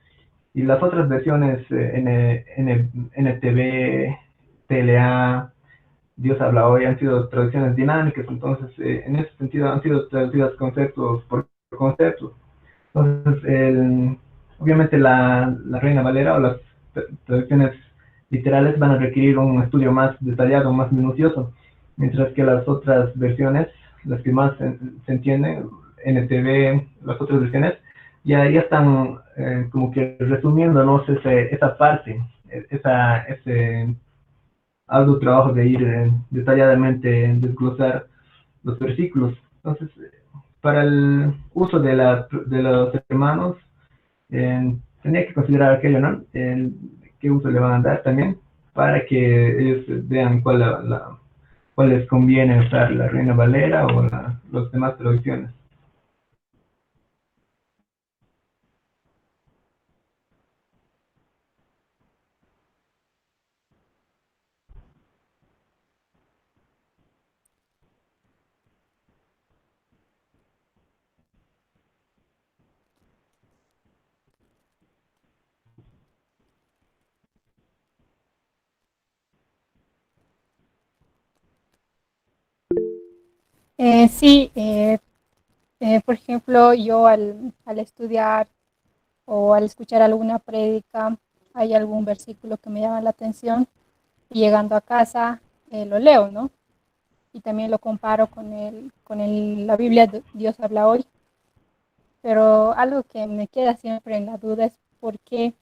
Y las otras versiones, NTV, TLA, Dios habla hoy, han sido traducciones dinámicas, entonces en ese sentido han sido traducidas conceptos por conceptos. Entonces, obviamente la Reina Valera o las traducciones literales van a requerir un estudio más detallado, más minucioso, mientras que las otras versiones, las que más se entienden, NTV, las otras versiones, ya están como que resumiéndonos esa parte, ese arduo trabajo de ir detalladamente desglosar los versículos. Entonces, para el uso de los hermanos, tenía que considerar aquello, ¿no? Qué uso le van a dar también, para que ellos vean cuál les conviene usar, la Reina Valera o los demás traducciones. Sí, por ejemplo, yo al estudiar o al escuchar alguna prédica, hay algún versículo que me llama la atención y llegando a casa lo leo, ¿no? Y también lo comparo la Biblia Dios habla hoy. Pero algo que me queda siempre en la duda es por qué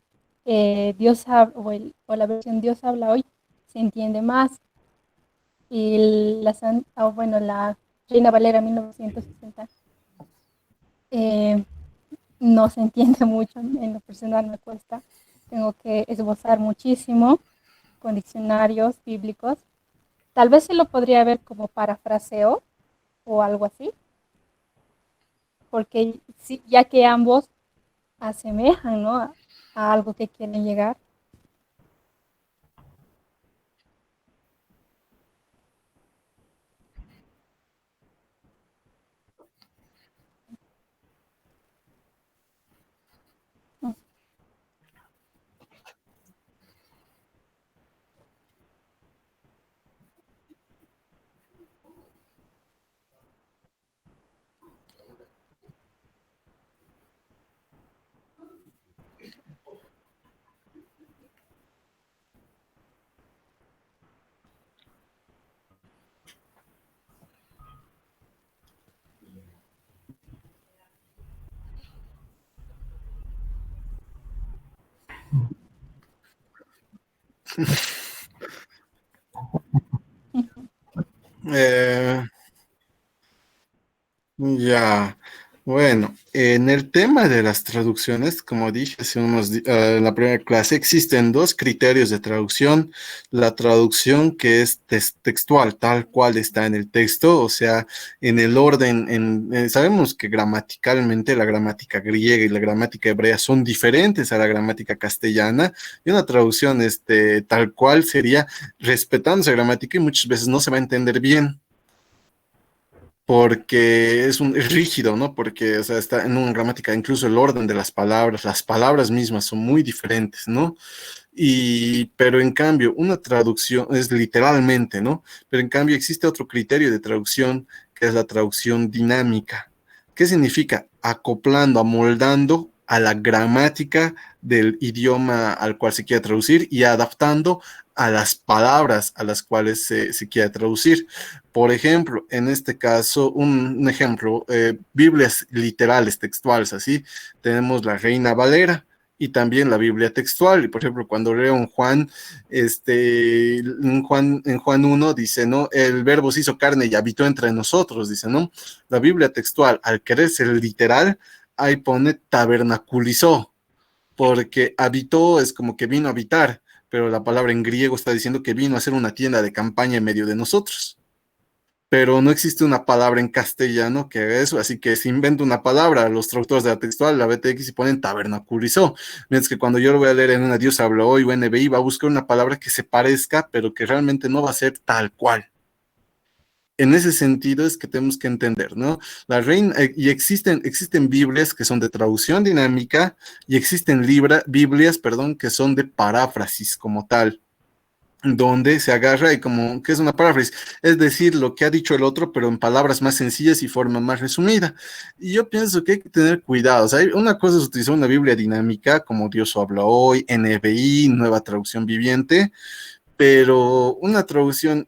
Dios habla, o la versión Dios habla hoy se entiende más y la Reina Valera 1960 no se entiende mucho, en lo personal me cuesta. Tengo que esbozar muchísimo con diccionarios bíblicos. Tal vez se lo podría ver como parafraseo o algo así, porque sí, ya que ambos asemejan, ¿no? A algo que quieren llegar. Eh, Ya, bueno, en el tema de las traducciones, como dije hace en la primera clase, existen dos criterios de traducción. La traducción que es textual, tal cual está en el texto, o sea, en el orden, sabemos que gramaticalmente la gramática griega y la gramática hebrea son diferentes a la gramática castellana, y una traducción tal cual sería respetando esa gramática y muchas veces no se va a entender bien porque es rígido, ¿no? Porque, o sea, está en una gramática, incluso el orden de las palabras mismas son muy diferentes, ¿no? Pero en cambio, una traducción es literalmente, ¿no? Pero en cambio existe otro criterio de traducción que es la traducción dinámica. ¿Qué significa? Acoplando, amoldando a la gramática del idioma al cual se quiere traducir y adaptando a las palabras a las cuales se quiere traducir. Por ejemplo, en este caso, un ejemplo, Biblias literales, textuales, así, tenemos la Reina Valera y también la Biblia textual. Y por ejemplo, cuando leo en Juan, en Juan 1 dice, ¿no? El verbo se hizo carne y habitó entre nosotros, dice, ¿no? La Biblia textual, al querer ser literal, ahí pone tabernaculizó, porque habitó es como que vino a habitar, pero la palabra en griego está diciendo que vino a hacer una tienda de campaña en medio de nosotros, pero no existe una palabra en castellano que haga eso, así que se inventa una palabra, los traductores de la textual, la BTX, y ponen tabernaculizó, mientras que cuando yo lo voy a leer en una Dios habló hoy o NBI, va a buscar una palabra que se parezca, pero que realmente no va a ser tal cual, en ese sentido es que tenemos que entender, ¿no? La reina, y existen Biblias que son de traducción dinámica y existen Biblias, perdón, que son de paráfrasis como tal, donde se agarra y como que es una paráfrasis, es decir, lo que ha dicho el otro, pero en palabras más sencillas y forma más resumida. Y yo pienso que hay que tener cuidado. O sea, una cosa es utilizar una Biblia dinámica, como Dios habla hoy, NBI, Nueva Traducción Viviente, pero una traducción,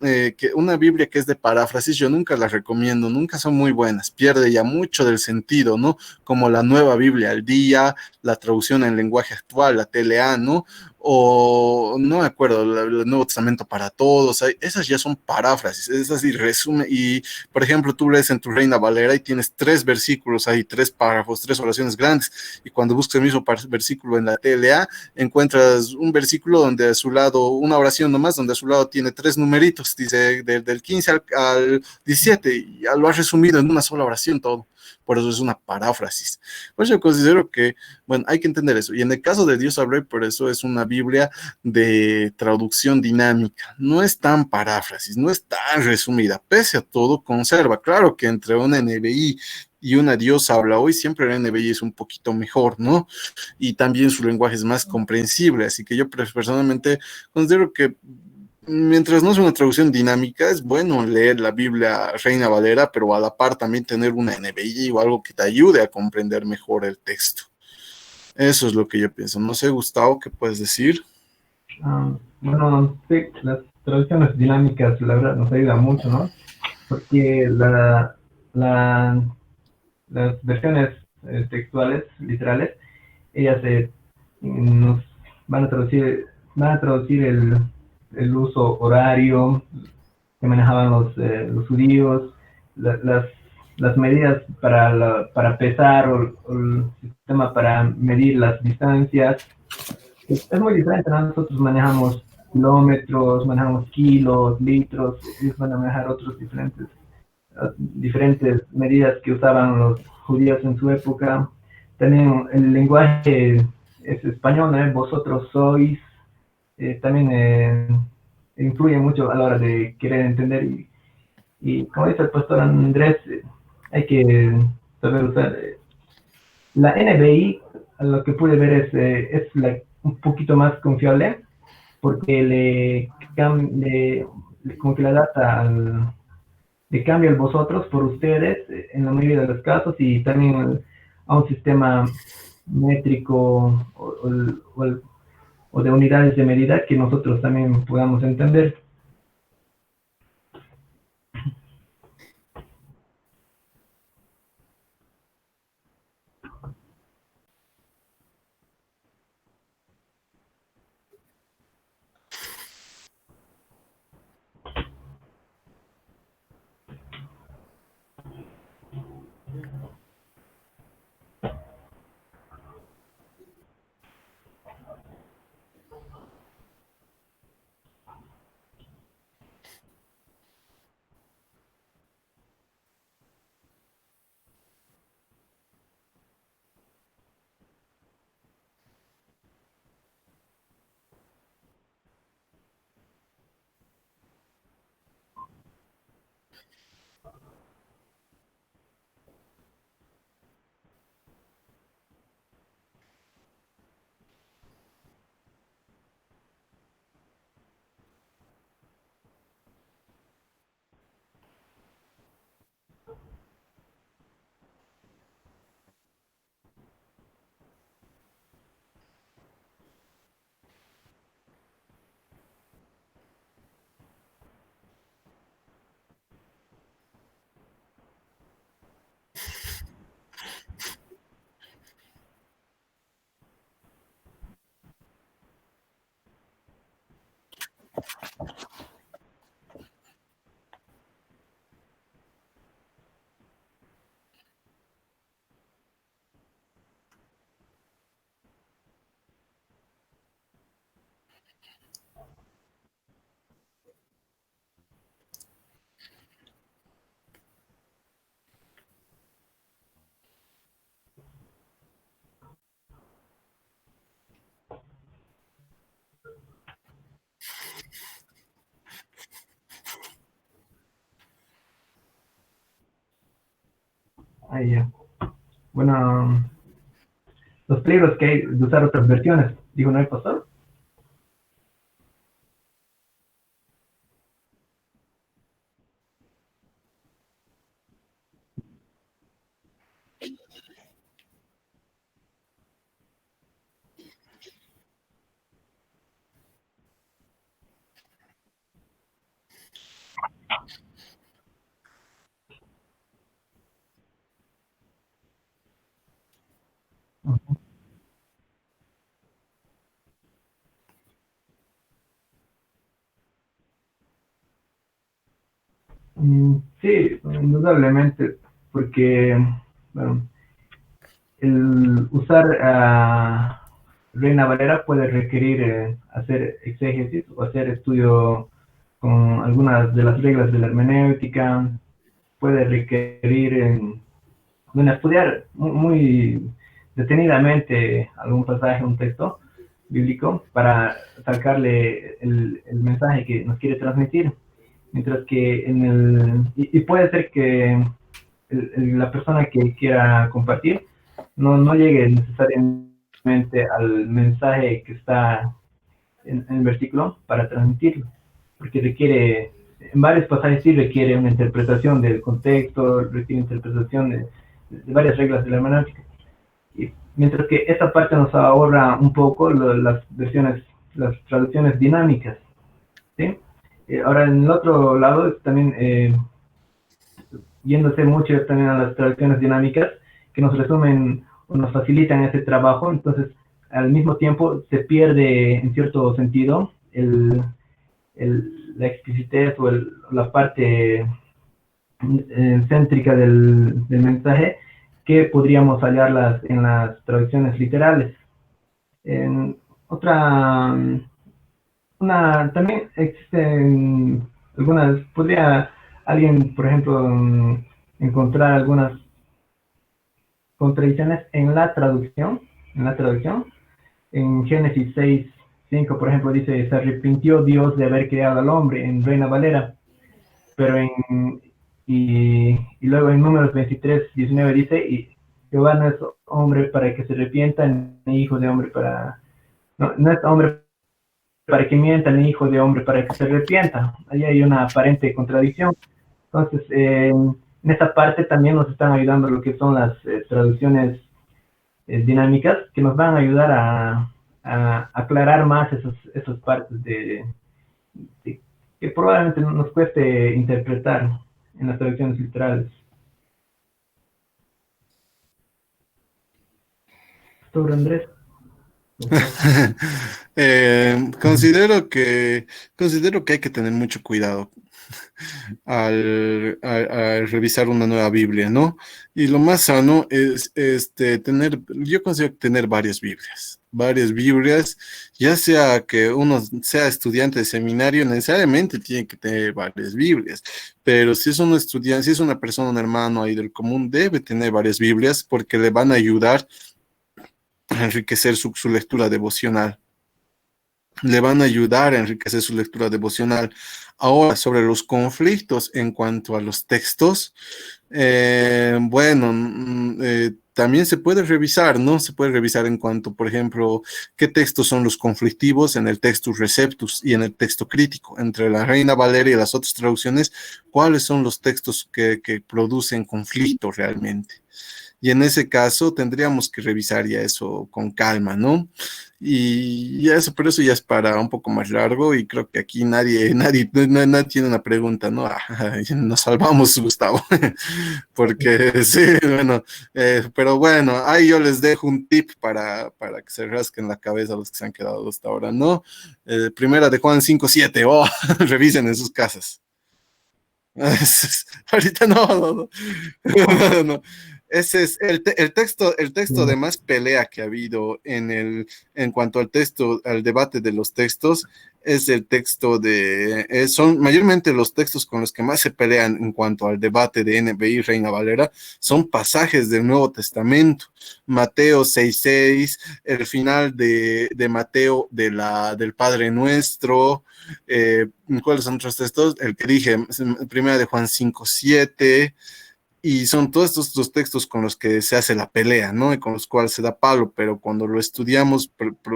una Biblia que es de paráfrasis, yo nunca la recomiendo, nunca son muy buenas, pierde ya mucho del sentido, ¿no? Como la Nueva Biblia al Día, la traducción en lenguaje actual, la TLA, ¿no? O no me acuerdo, el Nuevo Testamento para Todos, esas ya son paráfrasis, esas y resumen, y por ejemplo, tú lees en tu Reina Valera y tienes 3 versículos, hay 3 párrafos, 3 oraciones grandes, y cuando buscas el mismo versículo en la TLA, encuentras un versículo donde a su lado, una oración nomás, donde a su lado tiene 3 numeritos, dice del 15 al 17, y ya lo has resumido en una sola oración todo. Por eso es una paráfrasis. Pues yo considero que, bueno, hay que entender eso. Y en el caso de Dios hablé, por eso es una Biblia de traducción dinámica. No es tan paráfrasis, no es tan resumida. Pese a todo, conserva. Claro que entre una NBI y una Dios habla hoy, siempre la NBI es un poquito mejor, ¿no? Y también su lenguaje es más comprensible, así que yo personalmente considero que mientras no es una traducción dinámica, es bueno leer la Biblia Reina Valera, pero a la par también tener una NBI o algo que te ayude a comprender mejor el texto. Eso es lo que yo pienso. No sé, Gustavo, ¿qué puedes decir? Bueno, sí, las traducciones dinámicas, la verdad, nos ayuda mucho, ¿no? Porque la, las versiones textuales, literales, ellas nos van a traducir el uso horario que manejaban los judíos, la- las, las medidas para pesar o el sistema para medir las distancias. Es muy diferente, ¿no? Nosotros manejamos kilómetros, manejamos kilos, litros, ellos van a manejar otros diferentes medidas que usaban los judíos en su época. También el lenguaje es español, ¿no? Vosotros sois, también influye mucho a la hora de querer entender y como dice el pastor Andrés, hay que saber usar. La NBI, a lo que pude ver, un poquito más confiable porque como que la data le cambia el vosotros por ustedes en la mayoría de los casos y también a un sistema métrico o de unidades de medida que nosotros también podamos entender. Ahí ya. Bueno, los peligros que hay de usar otras versiones, dijo, ¿no, el pastor? Sí, indudablemente, porque bueno, el usar Reina Valera puede requerir hacer exégesis o hacer estudio con algunas de las reglas de la hermenéutica, puede requerir bueno, estudiar muy detenidamente algún pasaje, un texto bíblico para sacarle el mensaje que nos quiere transmitir. Mientras que y puede ser que la persona que quiera compartir no llegue necesariamente al mensaje que está en el versículo para transmitirlo, porque requiere, en varios pasajes sí requiere una interpretación del contexto, requiere interpretación de varias reglas de la hermenéutica. Y mientras que esta parte nos ahorra un poco las versiones, las traducciones dinámicas, ¿sí? Ahora, en el otro lado, también yéndose mucho también a las traducciones dinámicas, que nos resumen o nos facilitan ese trabajo, entonces al mismo tiempo se pierde en cierto sentido la explicitez o la parte céntrica del mensaje que podríamos hallarlas en las traducciones literales. En otra, también existen algunas, podría alguien, por ejemplo, encontrar algunas contradicciones en la traducción. En Génesis 6:5, por ejemplo, dice, se arrepintió Dios de haber creado al hombre en Reina Valera, pero y luego en Números 23:19 dice, y Jehová no es hombre para que se arrepienta, ni hijo de hombre para, no es hombre para que mienta, ni hijo de hombre para que se arrepienta. Ahí hay una aparente contradicción. Entonces, en esta parte también nos están ayudando lo que son las traducciones dinámicas, que nos van a ayudar a aclarar más esas partes que probablemente nos cueste interpretar en las traducciones literales. Doctor Andrés. Considero que hay que tener mucho cuidado al revisar una nueva Biblia, ¿no? Y lo más sano es yo considero tener varias Biblias, ya sea que uno sea estudiante de seminario, necesariamente tiene que tener varias Biblias, pero si es un estudiante, si es una persona, un hermano ahí del común, debe tener varias Biblias porque le van a ayudar a enriquecer su lectura devocional. Le van a ayudar a enriquecer su lectura devocional. Ahora, sobre los conflictos en cuanto a los textos, también se puede revisar, ¿no? Se puede revisar en cuanto, por ejemplo, qué textos son los conflictivos en el Textus Receptus y en el texto crítico, entre la Reina Valera y las otras traducciones, cuáles son los textos que producen conflicto realmente. Y en ese caso tendríamos que revisar ya eso con calma, ¿no? Y eso, pero eso ya es para un poco más largo y creo que aquí nadie tiene una pregunta, ¿no? Nos salvamos, Gustavo, porque sí, bueno, pero bueno, ahí yo les dejo un tip para que se rasquen la cabeza los que se han quedado hasta ahora, ¿no? Primera de Juan 5:7, revisen en sus casas. Ahorita no. No. Ese es el texto de más pelea que ha habido en cuanto al texto, al debate de los textos, es el texto son mayormente los textos con los que más se pelean en cuanto al debate de NBI Reina Valera, son pasajes del Nuevo Testamento, Mateo 6:6, el final de Mateo del Padre Nuestro, ¿cuáles son otros textos? El que dije, primera de Juan 5:7, Y son todos estos los textos con los que se hace la pelea, ¿no? Y con los cuales se da palo, pero cuando lo estudiamos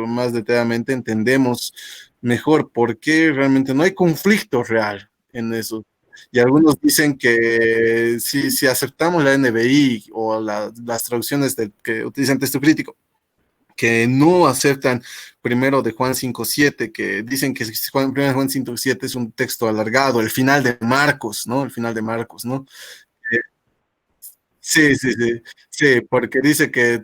más detalladamente entendemos mejor por qué realmente no hay conflicto real en eso. Y algunos dicen que si aceptamos la NBI o las traducciones que utilizan texto crítico, que no aceptan primero de Juan 5:7, que dicen que primero Juan 5:7 es un texto alargado, el final de Marcos, ¿no? El final de Marcos, ¿no? Sí, sí, sí, sí, porque dice que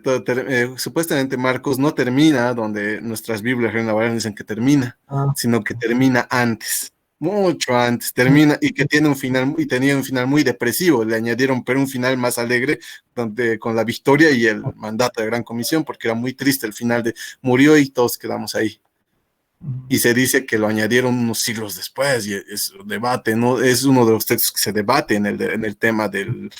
supuestamente Marcos no termina donde nuestras Biblias Reina Valera dicen que termina, Ah, sino que termina antes, mucho antes, termina y que tiene un final, y tenía un final muy depresivo, le añadieron pero un final más alegre donde, con la victoria y el mandato de Gran Comisión, porque era muy triste el final de murió y todos quedamos ahí. Y se dice que lo añadieron unos siglos después, y es un debate, ¿no? Es uno de los textos que se debate en el tema del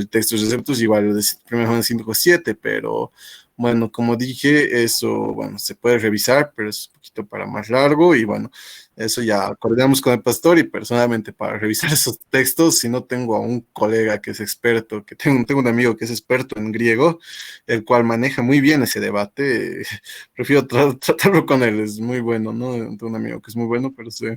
texto de receptus, igual de 1 Juan 5:7, pero bueno, como dije, eso, bueno, se puede revisar, pero es un poquito para más largo, y bueno, eso ya coordinamos con el pastor, y personalmente para revisar esos textos, si no tengo a un colega que es experto, que tengo un amigo que es experto en griego, el cual maneja muy bien ese debate, prefiero tratarlo con él, es muy bueno, ¿no? Tengo un amigo que es muy bueno, pero sí.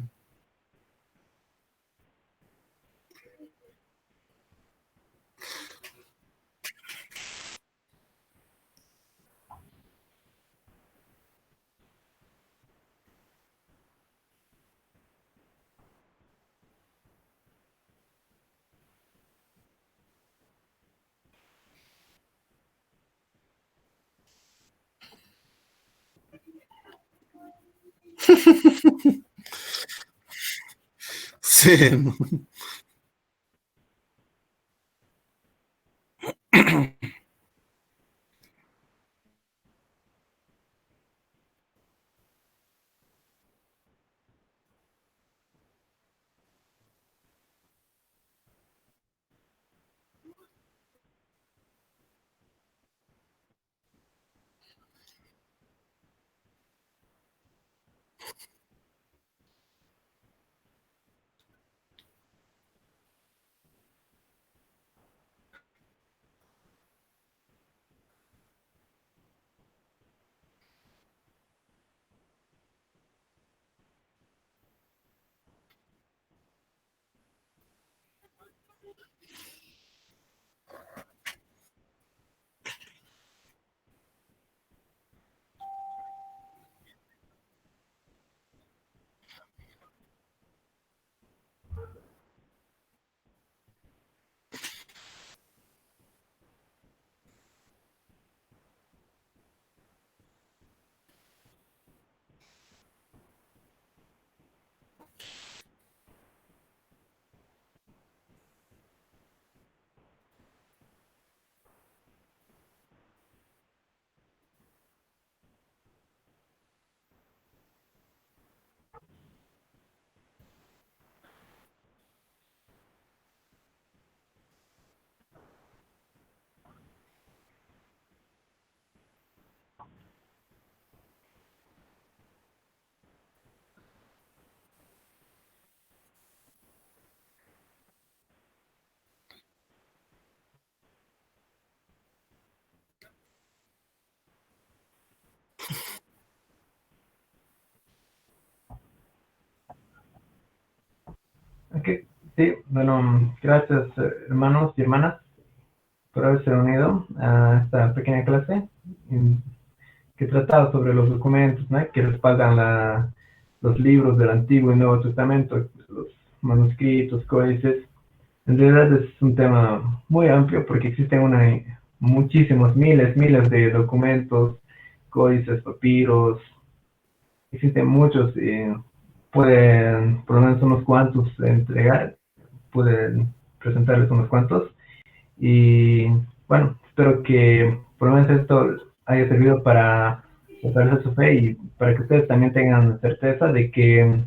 Sí, ¿no? ok, sí, bueno, gracias hermanos y hermanas por haberse unido a esta pequeña clase que trataba sobre los documentos, ¿no? Que respaldan los libros del Antiguo y Nuevo Testamento, los manuscritos, códices. En realidad es un tema muy amplio porque existen muchísimos, miles de documentos, códices, papiros, existen muchos y pueden, por lo menos unos cuantos entregar, pueden presentarles unos cuantos. Y bueno, espero que por lo menos esto haya servido para fortalecer su fe y para que ustedes también tengan certeza de que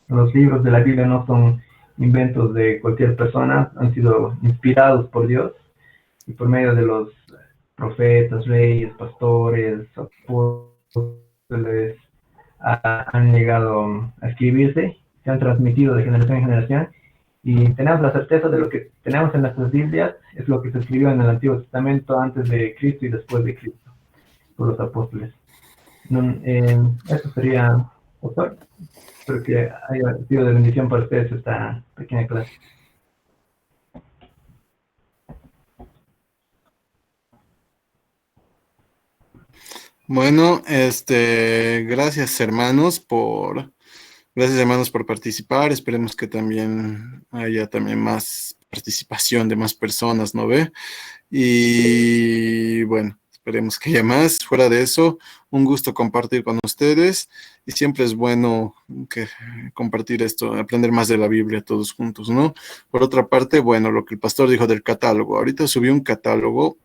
los libros de la Biblia no son inventos de cualquier persona, han sido inspirados por Dios y por medio de los profetas, reyes, pastores, apóstoles, han llegado a escribirse, se han transmitido de generación en generación y tenemos la certeza de lo que tenemos en nuestras Biblias, es lo que se escribió en el Antiguo Testamento antes de Cristo y después de Cristo, por los apóstoles. Eso sería, doctor. Espero que haya sido de bendición para ustedes esta pequeña clase. Bueno, gracias hermanos por participar. Esperemos que también haya también más participación de más personas, ¿no ve? Y bueno, esperemos que haya más. Fuera de eso, un gusto compartir con ustedes y siempre es bueno que compartir esto, aprender más de la Biblia todos juntos, ¿no? Por otra parte, bueno, lo que el pastor dijo del catálogo. Ahorita subí un catálogo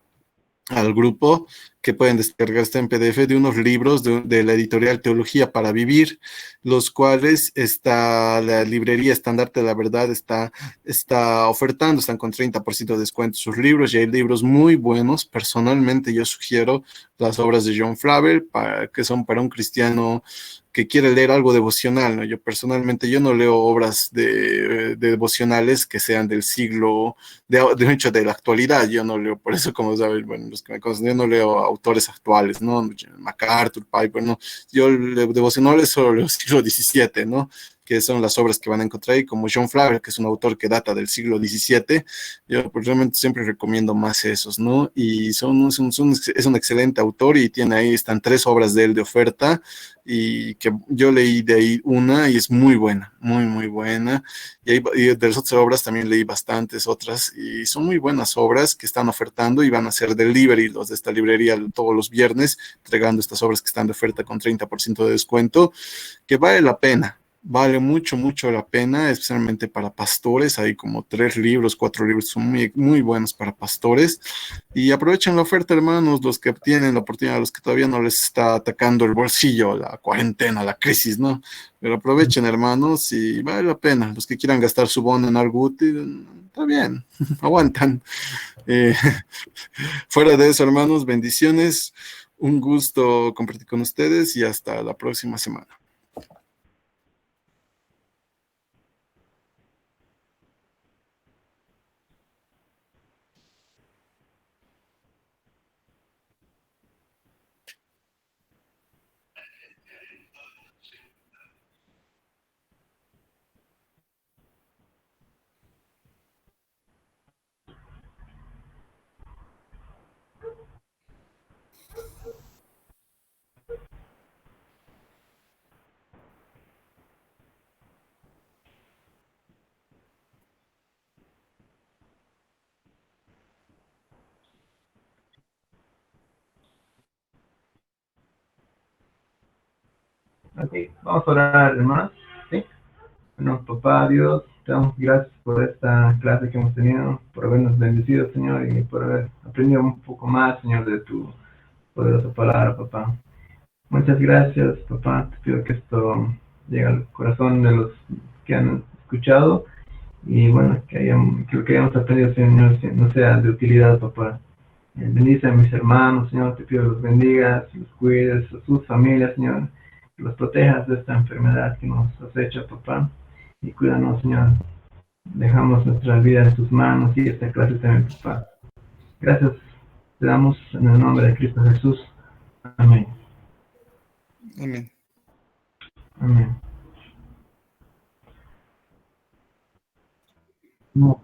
al grupo que pueden descargar este en PDF de unos libros de la editorial Teología para Vivir, los cuales la librería Estandarte de la Verdad está ofertando, están con 30% de descuento sus libros y hay libros muy buenos. Personalmente yo sugiero las obras de John Flavel, que son para un cristiano que quiere leer algo devocional, ¿no? Yo personalmente yo no leo obras de devocionales que sean del siglo, de hecho de la actualidad, yo no leo, por eso como saben, bueno, los que me conocen, yo no leo autores actuales, ¿no? MacArthur, Piper, ¿no? Yo devocionales solo leo siglo XVII, ¿no? Que son las obras que van a encontrar ahí, como John Flavel, que es un autor que data del siglo XVII, yo pues, realmente siempre recomiendo más esos, ¿no? Y es un excelente autor y tiene ahí, están 3 obras de él de oferta, y que yo leí de ahí una y es muy buena, muy, muy buena. Y de las otras obras también leí bastantes otras y son muy buenas obras que están ofertando y van a ser delivery los de esta librería todos los viernes, entregando estas obras que están de oferta con 30% de descuento, que vale la pena. Vale mucho, mucho la pena, especialmente para pastores. Hay como 3 libros, 4 libros, son muy, muy buenos para pastores. Y aprovechen la oferta, hermanos, los que tienen la oportunidad, los que todavía no les está atacando el bolsillo, la cuarentena, la crisis, ¿no? Pero aprovechen, hermanos, y vale la pena. Los que quieran gastar su bono en algo útil, está bien, aguantan. Eh, Fuera de eso, hermanos, bendiciones. Un gusto compartir con ustedes y hasta la próxima semana. Ok, vamos a orar, hermanos. ¿Sí? Bueno, papá Dios, te damos gracias por esta clase que hemos tenido, por habernos bendecido, Señor, y por haber aprendido un poco más, Señor, de tu poderosa palabra, papá. Muchas gracias, papá. Te pido que esto llegue al corazón de los que han escuchado y, bueno, que lo que hayamos aprendido, Señor, no sea de utilidad, papá. Bendice a mis hermanos, Señor, te pido que los bendigas, los cuides, a sus familias, Señor, que los protejas de esta enfermedad que nos acecha, papá, y cuídanos, Señor. Dejamos nuestra vida en tus manos y esta clase también, papá. Gracias, te damos en el nombre de Cristo Jesús. Amén. Amén. Amén. No.